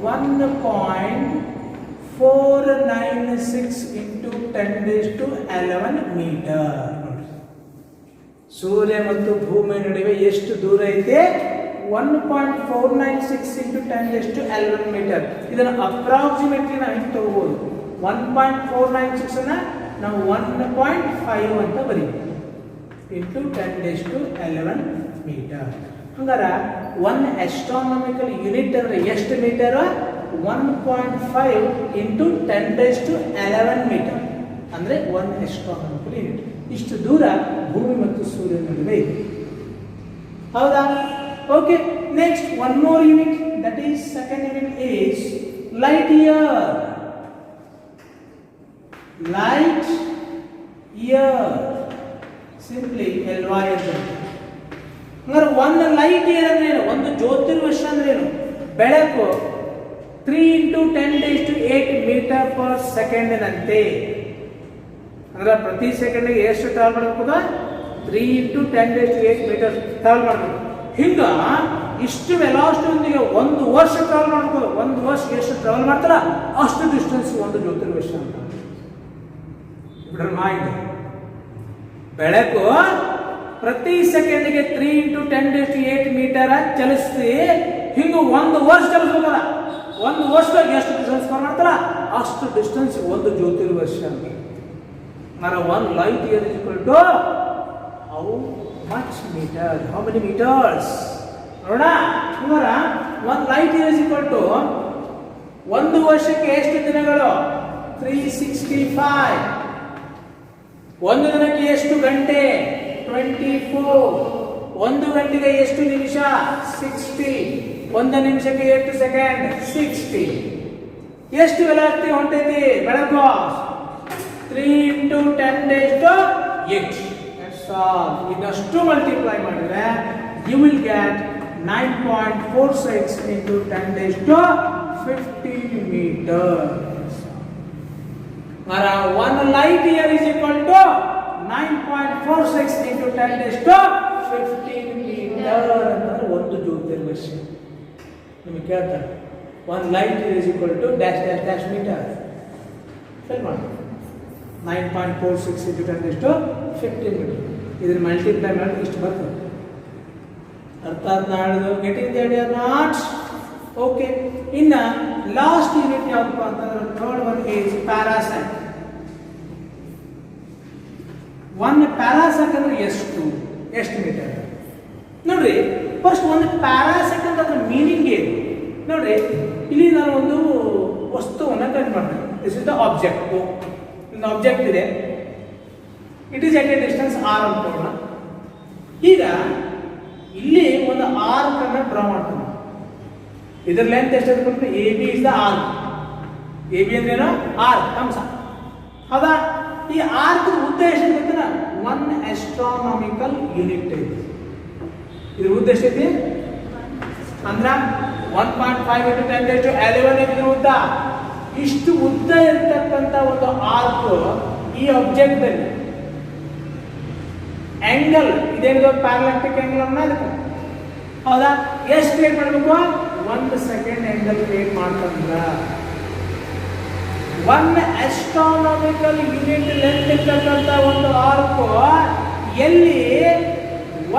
1.496 into 10⁻11 meter. ಸೂರ್ಯ ಮತ್ತು ಭೂಮಿ ನಡುವೆ ಎಷ್ಟು ದೂರ ಐತೆ? 1.496 into 10⁻11 meter. ಇದನ್ನು ಅಪ್ರಾಕ್ಸಿಮೇಟ್ಲಿ ನಾವು ಹಿಂಗೆ ತಗೋಬಹುದು. 1.496 ಅನ್ನ ನಾವು 1.5 ಅಂತ ಬರೀತೀವಿ into 10⁻11 meter. ಹಂಗಾರೆ 1 astronomical unit ಅಂದ್ರೆ ಎಷ್ಟು ಮೀಟರ್? 1.5 into 10⁻11 meter ಅಂದ್ರೆ 1 astronomical unit. ಇಷ್ಟು ದೂರ ಭೂಮಿ ಮತ್ತು ಸೂರ್ಯನ ನಡುವೆ ಇದೆ. ಹೌದಾ? Okay. Next one more unit, that is second unit is light year. Light year simply LY ಅಂತ. ಅಂದ್ರೆ ಒಂದು ಲೈಟ್ ಇಯರ್ ಅಂದ್ರೆ ಏನು? ಒಂದು ಜ್ಯೋತಿರ್ವರ್ಷ ಅಂದ್ರೆ ಏನು? ಬೆಳಕು 3 into 10⁸8 ಮೀಟರ್ ಪರ್ ಸೆಕೆಂಡ್ ನಂತೆ. ಅಂದ್ರೆ ಪ್ರತಿ ಸೆಕೆಂಡ್ಗೆ ಎಷ್ಟು ಟ್ರಾವೆಲ್ ಮಾಡಬೇಕು? 3 into 10⁸8 ಮೀಟರ್ ಟ್ರಾವೆಲ್ ಮಾಡಬೇಕು. ಹಿಂಗ ಇಷ್ಟು ವೆಲಾಸಿಟಿಯೊಂದಿಗೆ ಒಂದು ವರ್ಷ ಟ್ರಾವೆಲ್ ಮಾಡಬಹುದು. ಒಂದು ವರ್ಷ ಎಷ್ಟು ಟ್ರಾವೆಲ್ ಮಾಡ್ತಾರ ಅಷ್ಟು ಡಿಸ್ಟೆನ್ಸ್ ಒಂದು ಜ್ಯೋತಿರ್ವರ್ಷ ಅಂತ. ಮೈಂಡ್ ಬೆಳಕು ಪ್ರತಿ ಸೆಕೆಂಡ್ಗೆ 3 into 10⁸8 ಮೀಟರ್ ಚಲಿಸಿ ಹಿಂಗ ಒಂದು ವರ್ಷ ಚಲಿಸ್ಬೇಕಲ್ಲ. ಒಂದು ವರ್ಷದಾಗ ಎಷ್ಟು ಡಿಸ್ಟೆನ್ಸ್ ಕವರ್ ಮಾಡ್ತಾರ ಅಷ್ಟು ಡಿಸ್ಟೆನ್ಸ್ ಒಂದು ಜ್ಯೋತಿರ್ವರ್ಷ ಅಂತ. Now 1 light year is equal to how much meter? How many meters? ನೋಡಾ? ಹಂಗಾರ 1 light year is equal to ಒಂದು ವರ್ಷಕ್ಕೆ ಎಷ್ಟು ದಿನಗಳು? 365. ಒಂದು ದಿನಕ್ಕೆ ಎಷ್ಟು ಗಂಟೆ? 24. ಒಂದು ಗಂಟೆಗೆ ಎಷ್ಟು ನಿಮಿಷ? 60. ಒಂದು ನಿಮಿಷಕ್ಕೆ ಎಷ್ಟು ಸೆಕೆಂಡ್? 60. ಎಷ್ಟು ವೆಲಾಸಿಟಿ ಹೊಂಟೈತಿ ಬೆಳಕು? 3 into 10⁸8. That's all. ಇದಷ್ಟು ಮಲ್ಟಿಪ್ಲೈ ಮಾಡಿದ್ರೆ you will get 9.46 into 10⁻15 meters. Mara 1 light year is equal to 9.46 into 10⁻15 meter. ಅಂದ್ರೆ ಒಂದು ಜ್ಯೋತಿರ್ವರ್ಷ. ನಿಮಗೆ ಕೇಳ್ತಾರೆ 1 light year is equal to dash dash dash meter. Fill ಮಾಡಿ 9.46 into 10⁻15 meter. ಇದನ್ನ multiply ಮಾಡಿ ಇಷ್ಟು ಬರ್ತದೆ. ಅರ್ಥ ಆಯ್ತು? Getting the idea not? Okay. ಇನ್ನ ಲಾಸ್ಟ್ ಯೂನಿಟ್ ಯಾವಪ್ಪ ಅಂತಂದ್ರೆ ಥರ್ಡ್ ಒನ್ ಈಸ್ ಪ್ಯಾರಾಸೆಕ್. ಒನ್ ಪ್ಯಾರಾಸೆಕ್ ಅಂದ್ರೆ ಎಷ್ಟು ಮೀಟರ್? ನೋಡ್ರಿ, ಫಸ್ಟ್ ಒಂದು ಪ್ಯಾರಾಸೆಕ್ ಅಂತಂದ್ರೆ ಮೀನಿಂಗ್ ಏನು? ನೋಡ್ರಿ, ಇಲ್ಲಿ ನಾನು ಒಂದು ವಸ್ತುವನ್ನು ಕಟ್ ಮಾಡ್ತೇನೆ. This is the object. ಒಂದು ಆಬ್ಜೆಕ್ಟ್ ಇದೆ, it is at a distance R ಅನ್ಕೊಳ್ಳೋಣ. ಈಗ ಇಲ್ಲಿ ಒಂದು ಆರ್ಕ್ ಅನ್ನು ಡ್ರಾ ಮಾಡ್ತಾನೆ. ಇದರ ಲೆಂತ್ ಎಷ್ಟು ಕೊಟ್ಟು A B is the arc. A B ಅಂದ್ರೆ ಏನು? ಆರ್ಕ್ ಕಂಸ. ಹೌದಾ? ಈ ಆರ್ಕ್ ಉದ್ದ ಎಷ್ಟು ಗೊತ್ತಿಲ್ಲ? 1 astronomical unit ಐತಿ. ಇದ್ರ ಉದ್ದ ಎಷ್ಟೈತಿ ಅಂದ್ರ 1.5 into 10⁻11 ಇದ್ರ ಉದ್ದ. ಇಷ್ಟು ಉದ್ದ ಇರತಕ್ಕಂತ ಒಂದು ಆರ್ಕ್ ಈ ಆಬ್ಜೆಕ್ಟ್ ಅಲ್ಲಿ ಆಂಗಲ್ ಇದೇನಿದೆ ಪ್ಯಾರಲ್ಯಾಕ್ಟಿಕ್ ಆಂಗಲ್ ಅನ್ನ ಇದಕ್ಕೆ. ಹೌದಾ? ಎಷ್ಟು ಕ್ರಿಯೇಟ್ ಮಾಡಬೇಕು? 1 ಸೆಕೆಂಡ್ ಆಂಗಲ್ ಕ್ರಿಯೇಟ್ ಮಾಡ್ತಂದ್ರ 1 astronomical unit ಲೆಂತ್ ಇರ್ತಕ್ಕಂಥ ಒಂದು ಆರ್ಕ್ ಎಲ್ಲಿ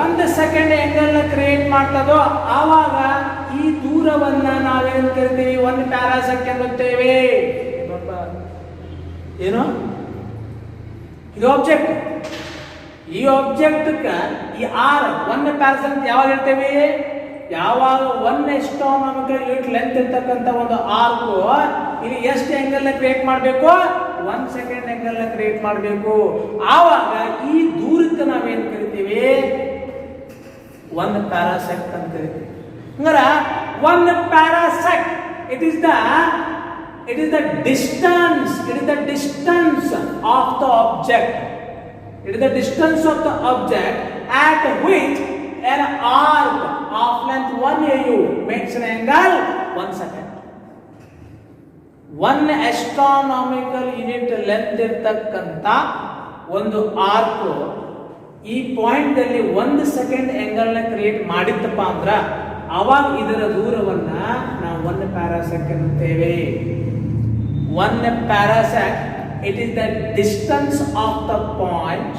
1 ಸೆಕೆಂಡ್ ಆಂಗಲ್ ನ ಕ್ರಿಯೇಟ್ ಮಾಡ್ತದೋ ಆವಾಗ ಈ ದೂರವನ್ನ ನಾವೇನು ಕರಿತೀವಿ? 1 ಪ್ಯಾರಾಸೆಕ್ ಎನ್ನುತ್ತೇವೆ. ಏನು? ಇದು ಆಬ್ಜೆಕ್ಟ್. ಈ ಆಬ್ಜೆಕ್ಟ್ ಈ ಆರ್ 1 ಪ್ಯಾರಾಸೆಕ್ ಯಾವಾಗ ಹೇಳ್ತೇವೆ? ಯಾವಾಗ 1 astronomical unit ಲೆಂತ್ ಇರ್ತಕ್ಕಂಥ ಒಂದು ಆರ್ಕ್ ಇಲ್ಲಿ ಎಷ್ಟು ಆಂಗಲ್ ನ ಕ್ರಿಯೇಟ್ ಮಾಡಬೇಕು? 1 ಸೆಕೆಂಡ್ ಆಂಗಲ್ ನ ಕ್ರಿಯೇಟ್ ಮಾಡಬೇಕು. ಆವಾಗ ಈ ದೂರಕ್ಕೆ ನಾವೇನು ಕರಿತೀವಿ? 1 ಪ್ಯಾರಾಸೆಕ್ ಅಂತ ಕರಿತೀವಿ. ಹಂಗಾರ 1 parsec it is the distance. It is the distance of the object. It is the distance of the object at which an arc of length 1 AU makes an angle 1 second. 1 astronomical unit length ಇರತಕ್ಕಂತ ಒಂದು arc ಈ point ಅಲ್ಲಿ 1 second angle ನ create ಮಾಡಿತ್ತಪ್ಪ ಅಂದ್ರ ಅವಾಗ ಇದರ ದೂರವನ್ನ ನಾವು 1 ಪ್ಯಾರಾಸೆಕ್ ಎನ್ನುತ್ತೇವೆ. 1 ಪ್ಯಾರಾಸೆಕ್ it is the distance of the point.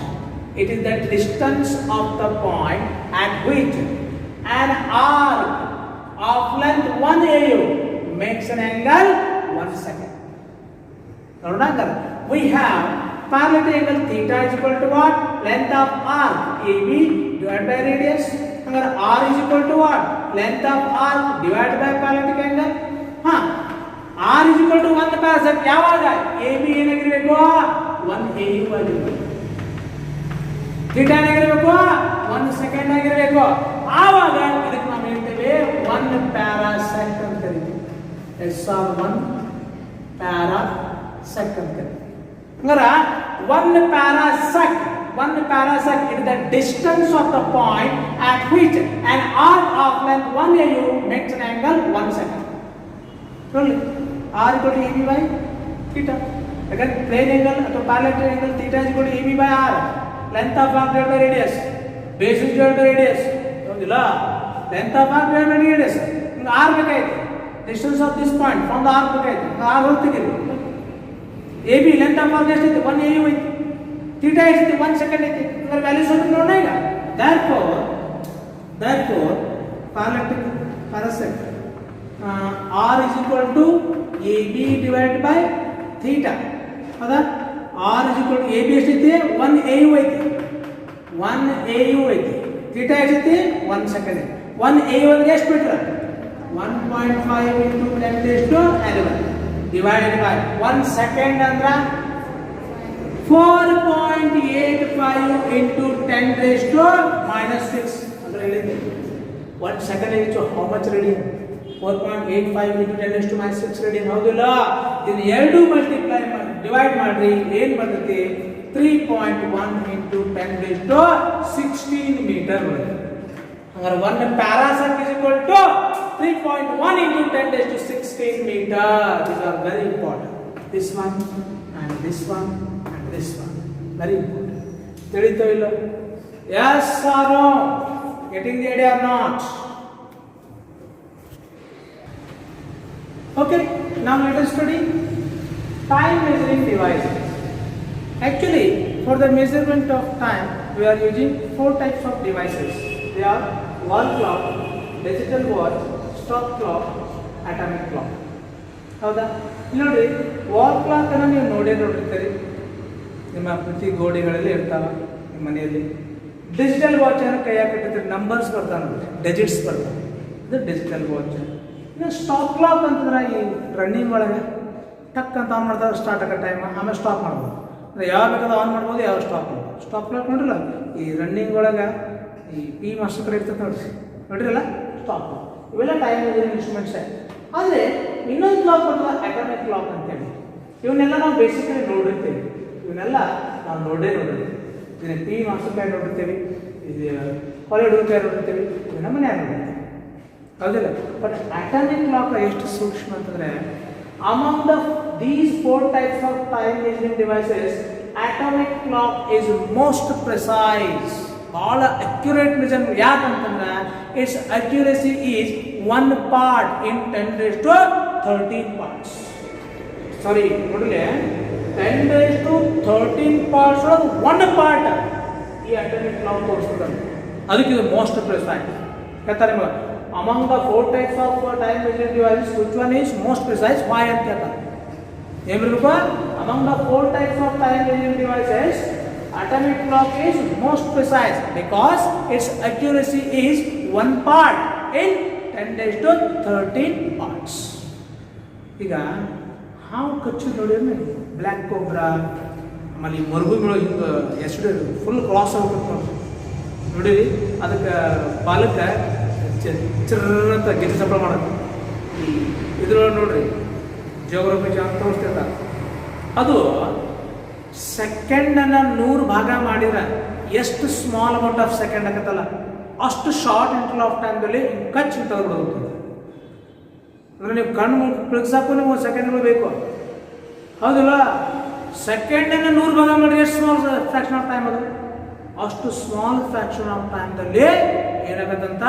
It is the distance of the point at which an arc of length 1 AU makes an angle 1 second. Now, we have parallel angle theta is equal to what? Length of arc AB divided by radius. R is equal to what? Length of arc divided by parallel angle. R is equal to 1 ಪ್ಯಾರಾಸೆಕ್. ಯಾವಾಗ AB ಏನಾಗಿರಬೇಕು? 1 AU ಆಗಿರಬೇಕು. Theta ಏನಾಗಿರಬೇಕು? 1 second ಆಗಿರಬೇಕು. ಆವಾಗ ಇದಕ್ಕೆ ನಾವು ಹೇಳ್ತೇವೆ 1 ಪ್ಯಾರಾಸೆಕ್ ಅಂತ ಕರಿತೀವಿ. SR1 ಪ್ಯಾರಾಸೆಕ್ ಅಂತ ಕರಿತೀವಿ. ಹಂಗಾರ 1 ಪ್ಯಾರಾಸೆಕ್ is the distance of the point at which an arc of length 1 AU makes an angle 1 second. ನೋಡಿ, R equal to AB by theta. Again, plane angle ಅಥವಾ parallel angle theta is equal to AB by R. Length of arc divided by radius. Base is divided by radius. ಹೌದಿಲ್ಲ? Length of arc divided by radius. ನಿಮ್ಗೆ R ಬೇಕಾಯ್ತು. Distance of this point from the arc ಬೇಕಾಯ್ತು. R ಹೊರತಿದ್ದೀರಿ. AB length of arc ಎಷ್ಟಿದೆ? 1 AU ಐತಿ. theta ಎಷ್ಟಿದೆ? 1 second ಐತಿ. ಇದರ values ಅಂತ ನೋಡೋಣ ಈಗ. Therefore, parasec R is equal to AB divided by theta. ಹೌದಾ? R is equal to AB ಎಷ್ಟೈತಿ? 1 AU ಐತಿ. 1 AU ಐತಿ. theta ಎಷ್ಟೈತಿ? 1 ಸೆಕೆಂಡ್. 1 AU ಅಂದ್ರೆ ಎಷ್ಟು metre? 1.5 into 10⁻11 divided by 1 second ಅಂದ್ರ 4.85 into 10⁻6 ಅಂದ್ರೆ ಹೇಳಿದ್ದೆ. 1 second is how much radian? 4.85 into 10⁻6 radian. ಹೌದಿಲ್ಲ? ಇದನ್ನ 2 ಮಲ್ಟಿಪ್ಲೈ ಮಾಡಿ ಡಿವೈಡ್ ಮಾಡ್ರಿ, ಏನ್ ಬರ್ತೈತಿ? 3.1 into 10⁻16 ಮೀಟರ್ ಬರುತ್ತೆ. ಹಂಗಾರೆ 1 ಪ್ಯಾರಾಸೆಕ್ is equal to 3.1 into 10⁻16 meter. These are very important. This one and this one and this one. Very important. ತಿಳಿತೋ ಇಲ್ಲ? Yes or no? Getting the idea or not? Okay, now let us study time measuring devices. Actually, for the measurement of time, we are using 4 types of devices. They are wall clock, digital watch, stop clock, atomic clock. ಹೌದಾ? ನೋಡಿ, wall clock ಅನ್ನು ನೀವು ನೋಡಿರ್ತೀರಿ, ನಿಮ್ಮ ಪ್ರತಿ ಗೋಡೆಗಳಲ್ಲಿ ಇರ್ತಾವ ನಿಮ್ಮ ಮನೆಯಲ್ಲಿ. Digital watch ಅನ್ನು ಕೈಯಾಗ ಕಟ್ಟಿರ್ತೀರಿ, ನಂಬರ್ಸ್ ಬರ್ತಾವೆ ನೋಡಿ, ಡಿಜಿಟ್ಸ್ ಬರ್ತಾವೆ, ಇದು ಡಿಜಿಟಲ್ ವಾಚ್. ಇನ್ನು ಸ್ಟಾಪ್ ಕ್ಲಾಕ್ ಅಂತಂದ್ರೆ ಈ ರನ್ನಿಂಗ್ ಒಳಗೆ ಟಕ್ ಅಂತ ಆನ್ ಮಾಡ್ತಾರೆ, ಸ್ಟಾರ್ಟ್ ಆಗೋ ಟೈಮ್, ಆಮೇಲೆ ಸ್ಟಾಪ್ ಮಾಡ್ಬೋದು. ಅಂದರೆ ಯಾವಾಗ ಬೇಕಾದ್ರೆ ಆನ್ ಮಾಡ್ಬೋದು, ಯಾವಾಗ ಸ್ಟಾಪ್ ಮಾಡ್ಬೋದು. ಸ್ಟಾಪ್ ಕ್ಲಾಕ್ ನೋಡಿರಲ್ಲ ಈ ರನ್ನಿಂಗ್ ಒಳಗೆ ಈ ಪಿ ಮಾಸ್ಟರ್ ಕಡೆ ಇರ್ತದೆ ನೋಡಿರಲ್ಲ ಸ್ಟಾಪ್ ಕ್ಲಾಕ್. ಇವೆಲ್ಲ ಟೈಮ್ ಇನ್ಸ್ಟ್ರೂಮೆಂಟ್ಸೇ. ಆದರೆ ಇನ್ನೊಂದು ಕ್ಲಾಕ್ ಬರ್ತದೆ ಅಟಾಮಿಕ್ ಕ್ಲಾಕ್ ಅಂತೇಳಿ. ಇವನ್ನೆಲ್ಲ ನಾವು ಬೇಸಿಕಲಿ ನೋಡಿರ್ತೀವಿ, ಇವನ್ನೆಲ್ಲ ನಾವು ನೋಡಿರ್ತೀವಿ. ಇದನ್ನ ಪಿ ಮಾಸ್ಟರ್ ಕೈ ನೋಡಿರ್ತೀವಿ, ಇದು ಹೊರಗಡೆ ಕೈ ನೋಡಿರ್ತೀವಿ, ಇದನ್ನ ಮನೆಯಾಗ ನೋಡಿರ್ತೀವಿ, ಹೌದಿಲ್ಲ. ಬಟ್ ಅಟಾಮಿಕ್ ಕ್ಲಾಕ್ ಎಷ್ಟು ಸೂಕ್ಷ್ಮ ಅಂತಂದರೆ, among these 4 types of time measuring devices, atomic clock is most precise. ಭಾಳ ಅಕ್ಯುರೇಟ್ ಮೆಜರ್ಮೆಂಟ್. ಯಾಕಂತಂದ್ರೆ it's accuracy is 1 part in 10⁻13 parts. ಸಾರಿ ನೋಡಲಿ, 10⁻13 parts ಒಳಗೆ 1 part ಈ ಅಟಾಮಿಕ್ ಕ್ಲಾಕ್ ತೋರಿಸ್ತದೆ. ಅದಕ್ಕೆ ಇದು ಮೋಸ್ಟ್ ಪ್ರಿಸೈಸ್. ಹೇಳ್ತಾರೆ ನಿಮಗೆ, among the 4 types of time measuring devices, which one is most precise? Why ಅಂತ ಹೇಳ್ತಾರೆ. ಏನಿರಬೇಕು, among the 4 types of time measuring devices, atomic clock is most precise because its accuracy is 1 part in 10⁻13 parts. ಈಗ ಹಾವು ಕಚ್ಚು ನೋಡಿದ್ರೆ black cobra, ಆಮೇಲೆ ಮರುಭೂಮಿ ಹಿಂಗೆ ಎಷ್ಟು ಫುಲ್ ಕ್ರಾಸ್ ಆಗ್ಬೇಕು ನೋಡಿರಿ, ಅದಕ್ಕೆ ಬಾಲಕ್ಕೆ ಚಿರ್ರಂತ ಗೆಜ್ಜೆ ಚಪ್ಪಳ ಮಾಡೋದು. ಈ ಇದ್ರೊಳಗೆ ನೋಡ್ರಿ ಜಿಯೋಗ್ರಫಿ ಅಂತ ತೋರಿಸ್ತಿರ್ತಾರೆ. ಅದು ಸೆಕೆಂಡನ್ನು 100 ಭಾಗ ಮಾಡಿದ್ರೆ ಎಷ್ಟು ಸ್ಮಾಲ್ ಅಮೌಂಟ್ ಆಫ್ ಸೆಕೆಂಡ್ ಆಗತ್ತಲ್ಲ, ಅಷ್ಟು ಶಾರ್ಟ್ ಇಂಟರ್ವಲ್ ಆಫ್ ಟೈಮ್ದಲ್ಲಿ ಕಚ್ಚಿ ತೆಗೆದುಬಿಡುತ್ತೆ. ಅಂದರೆ ನೀವು ಕಣ್ಣು ಪ್ಲಗ್ಸಾಕು ನೀವು ಸೆಕೆಂಡ್ಗಳು ಬೇಕು, ಹೌದಿಲ್ಲ. ಸೆಕೆಂಡನ್ನು 100 ಭಾಗ ಮಾಡಿದ್ರೆ ಎಷ್ಟು ಸ್ಮಾಲ್ ಫ್ರ್ಯಾಕ್ಷನ್ ಆಫ್ ಟೈಮ್ ಅದು, ಅಷ್ಟು ಸ್ಮಾಲ್ ಫ್ರ್ಯಾಕ್ಷನ್ ಆಫ್ ಟೈಮ್ದಲ್ಲಿ ಏನಾಗತ್ತಂತ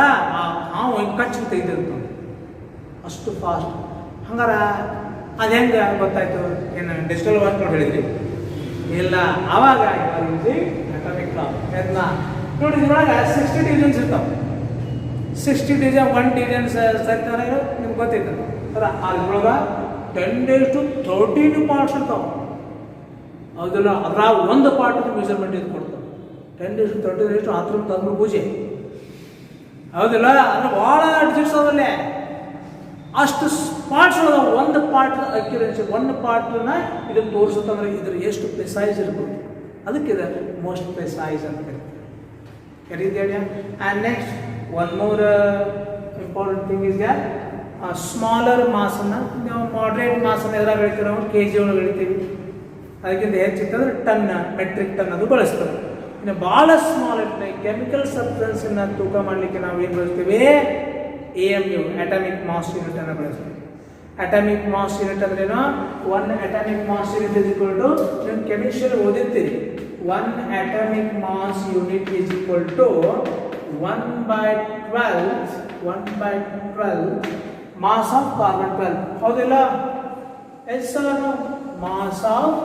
ಹಾವು ಕಚ್ಚಿ ತೆಗೆದಿರ್ತದೆ, ಅಷ್ಟು ಫಾಸ್ಟ್. ಹಂಗಾರ ಅದು ಹೆಂಗೆ ಗೊತ್ತಾಯ್ತು? ಏನು ಡಿಜಿಟಲ್ ವರ್ಕ್ ಹೇಳಿದ್ರಿ ಇಲ್ಲ, ಆವಾಗ ಅಟಾಮಿಕ್ ಕ್ಲಾಕ್ ಎಲ್ಲ ನೋಡಿ. ಇದ್ರೊಳಗೆ 60 ಡಿವಿಷನ್ಸ್ ಇರ್ತಾವೆ. 60 ಡಿವಿಷನ್ 1 ಡಿವಿಷನ್ ಸರ್ಕಾರ ನಿಮ್ಗೆ ಗೊತ್ತೈತೆ ಸರ. ಅದ್ರೊಳಗೆ 10⁻13 ಪಾರ್ಟ್ಸ್ ಇರ್ತಾವೆ, ಹೌದಿಲ್ಲ. ಅದ್ರಾಗ 1 ಪಾರ್ಟ್ ಮೆಜರ್ಮೆಂಟ್ ಇದು ಕೊಡ್ತಾವೆ. 10⁻13 ಆತ್ರ ತಂದ್ರು ಪೂಜೆ, ಹೌದಿಲ್ಲ. ಅಂದ್ರೆ ಭಾಳ ಡಿಜಿಟ್ಸ್ ಅದಲ್ಲೇ, ಅಷ್ಟು ಪಾರ್ಟ್ಸ್ ಒಳಗೆ 1 ಪಾರ್ಟ್ ಅಕ್ಯುರೆನ್ಸಿ, 1 ಪಾರ್ಟ್ನ ಇದನ್ನು ತೋರಿಸುತ್ತಂದ್ರೆ ಇದ್ರ ಎಷ್ಟು ಪ್ರಿಸೈಸ್ ಇರ್ಬೋದು. ಅದಕ್ಕೆ ಇದು ಮೋಸ್ಟ್ ಪ್ರಿಸೈಸ್ ಅಂತ ಕರೀತೀವಿ. And next one more important thing is that smaller ಮಾಸನ್ನು ನಾವು ಮಾಡ್ರೇಟ್ ಮಾಸನ್ನು ಎದ್ರಾಗ ಹೇಳ್ತೀವಿ, ನಾವು kg ಒಳಗೆ ಹೇಳ್ತೀವಿ. ಅದಕ್ಕಿಂತ ಹೆಚ್ಚಿತ್ತಂದ್ರೆ ಟನ್, ಮೆಟ್ರಿಕ್ ಟನ್ ಅದು ಬಳಸ್ತಾರೆ. ಇನ್ನು ಭಾಳ ಸ್ಮಾಲ್ ಇರ್ತದೆ ಕೆಮಿಕಲ್ ಸಬ್ಸ್ಟೆನ್ಸನ್ನು ತೂಕ ಮಾಡಲಿಕ್ಕೆ ನಾವು ಏನು ಬಳಸ್ತೀವಿ? AMU, ಅಟಾಮಿಕ್ ಮಾಸ್ ಯೂನಿಟ್ ಅನ್ನು ಬಳಸ್ತೀವಿ. ಅಟಾಮಿಕ್ ಮಾಸ್ ಯೂನಿಟ್ ಅಂದ್ರೇನು? 1 atomic mass unit is equal to, ನೀವು ಕೆಮಿಸ್ಟ್ರಿ ಓದಿರ್ತೀರಿ, 1 atomic mass unit is equal to 1/12 mass of carbon 12, ಹೌದಿಲ್ಲ. Yes mass of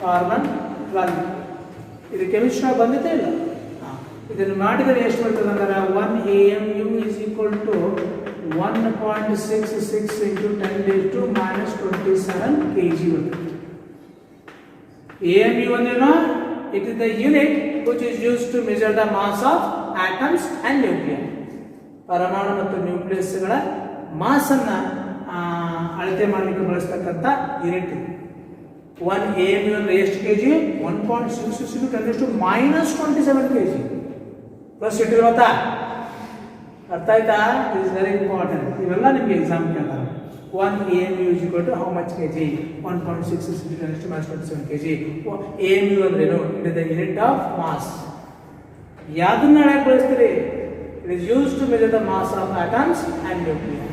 carbon 12. ಇದು ಕೆಮಿಸ್ಟ್ರಿ ಬಂದಿದ್ದೇ ಇಲ್ಲ. ಇದನ್ನು ಮಾಡಿದರೆ ಎಷ್ಟು ಬರ್ತದೆ ಅಂದ್ರೆ 1 AMU is equal to 1.66 into 10⁻⁻27 kg ಬರ್ತದೆ. AMU ಅಂದ್ರೇನು? It is the unit which is used to measure the mass of atoms and nuclei. ಪರಮಾಣು ಮತ್ತು ನ್ಯೂಕ್ಲಿಯಸ್ಗಳ ಮಾಸನ್ನು ಅಳತೆ ಮಾಡಲಿಕ್ಕೆ ಬಳಸ್ತಕ್ಕಂಥ ಯೂನಿಟ್. 1 AMU ಅಂದ್ರೆ ಎಷ್ಟು kg? 1.66 into 10⁻⁻27 kg. ಪ್ಲಸ್ ಇಟ್ಟಿರುತ್ತಾ? ಅರ್ಥ ಆಯ್ತಾ? It is very important. ಇವೆಲ್ಲ ನಿಮಗೆ ಎಕ್ಸಾಮ್ ಕೇಳ್ತಾರೆ. 1 AMU is equal to how much kg? 1.66 into 10⁻⁻27 kg. AMU ಅಂದ್ರೇನು? It is the unit of mass. ಯಾವ್ದನ್ನ ಬಳಸ್ತೀರಿ? It is used to measure the mass of atoms and nucleus.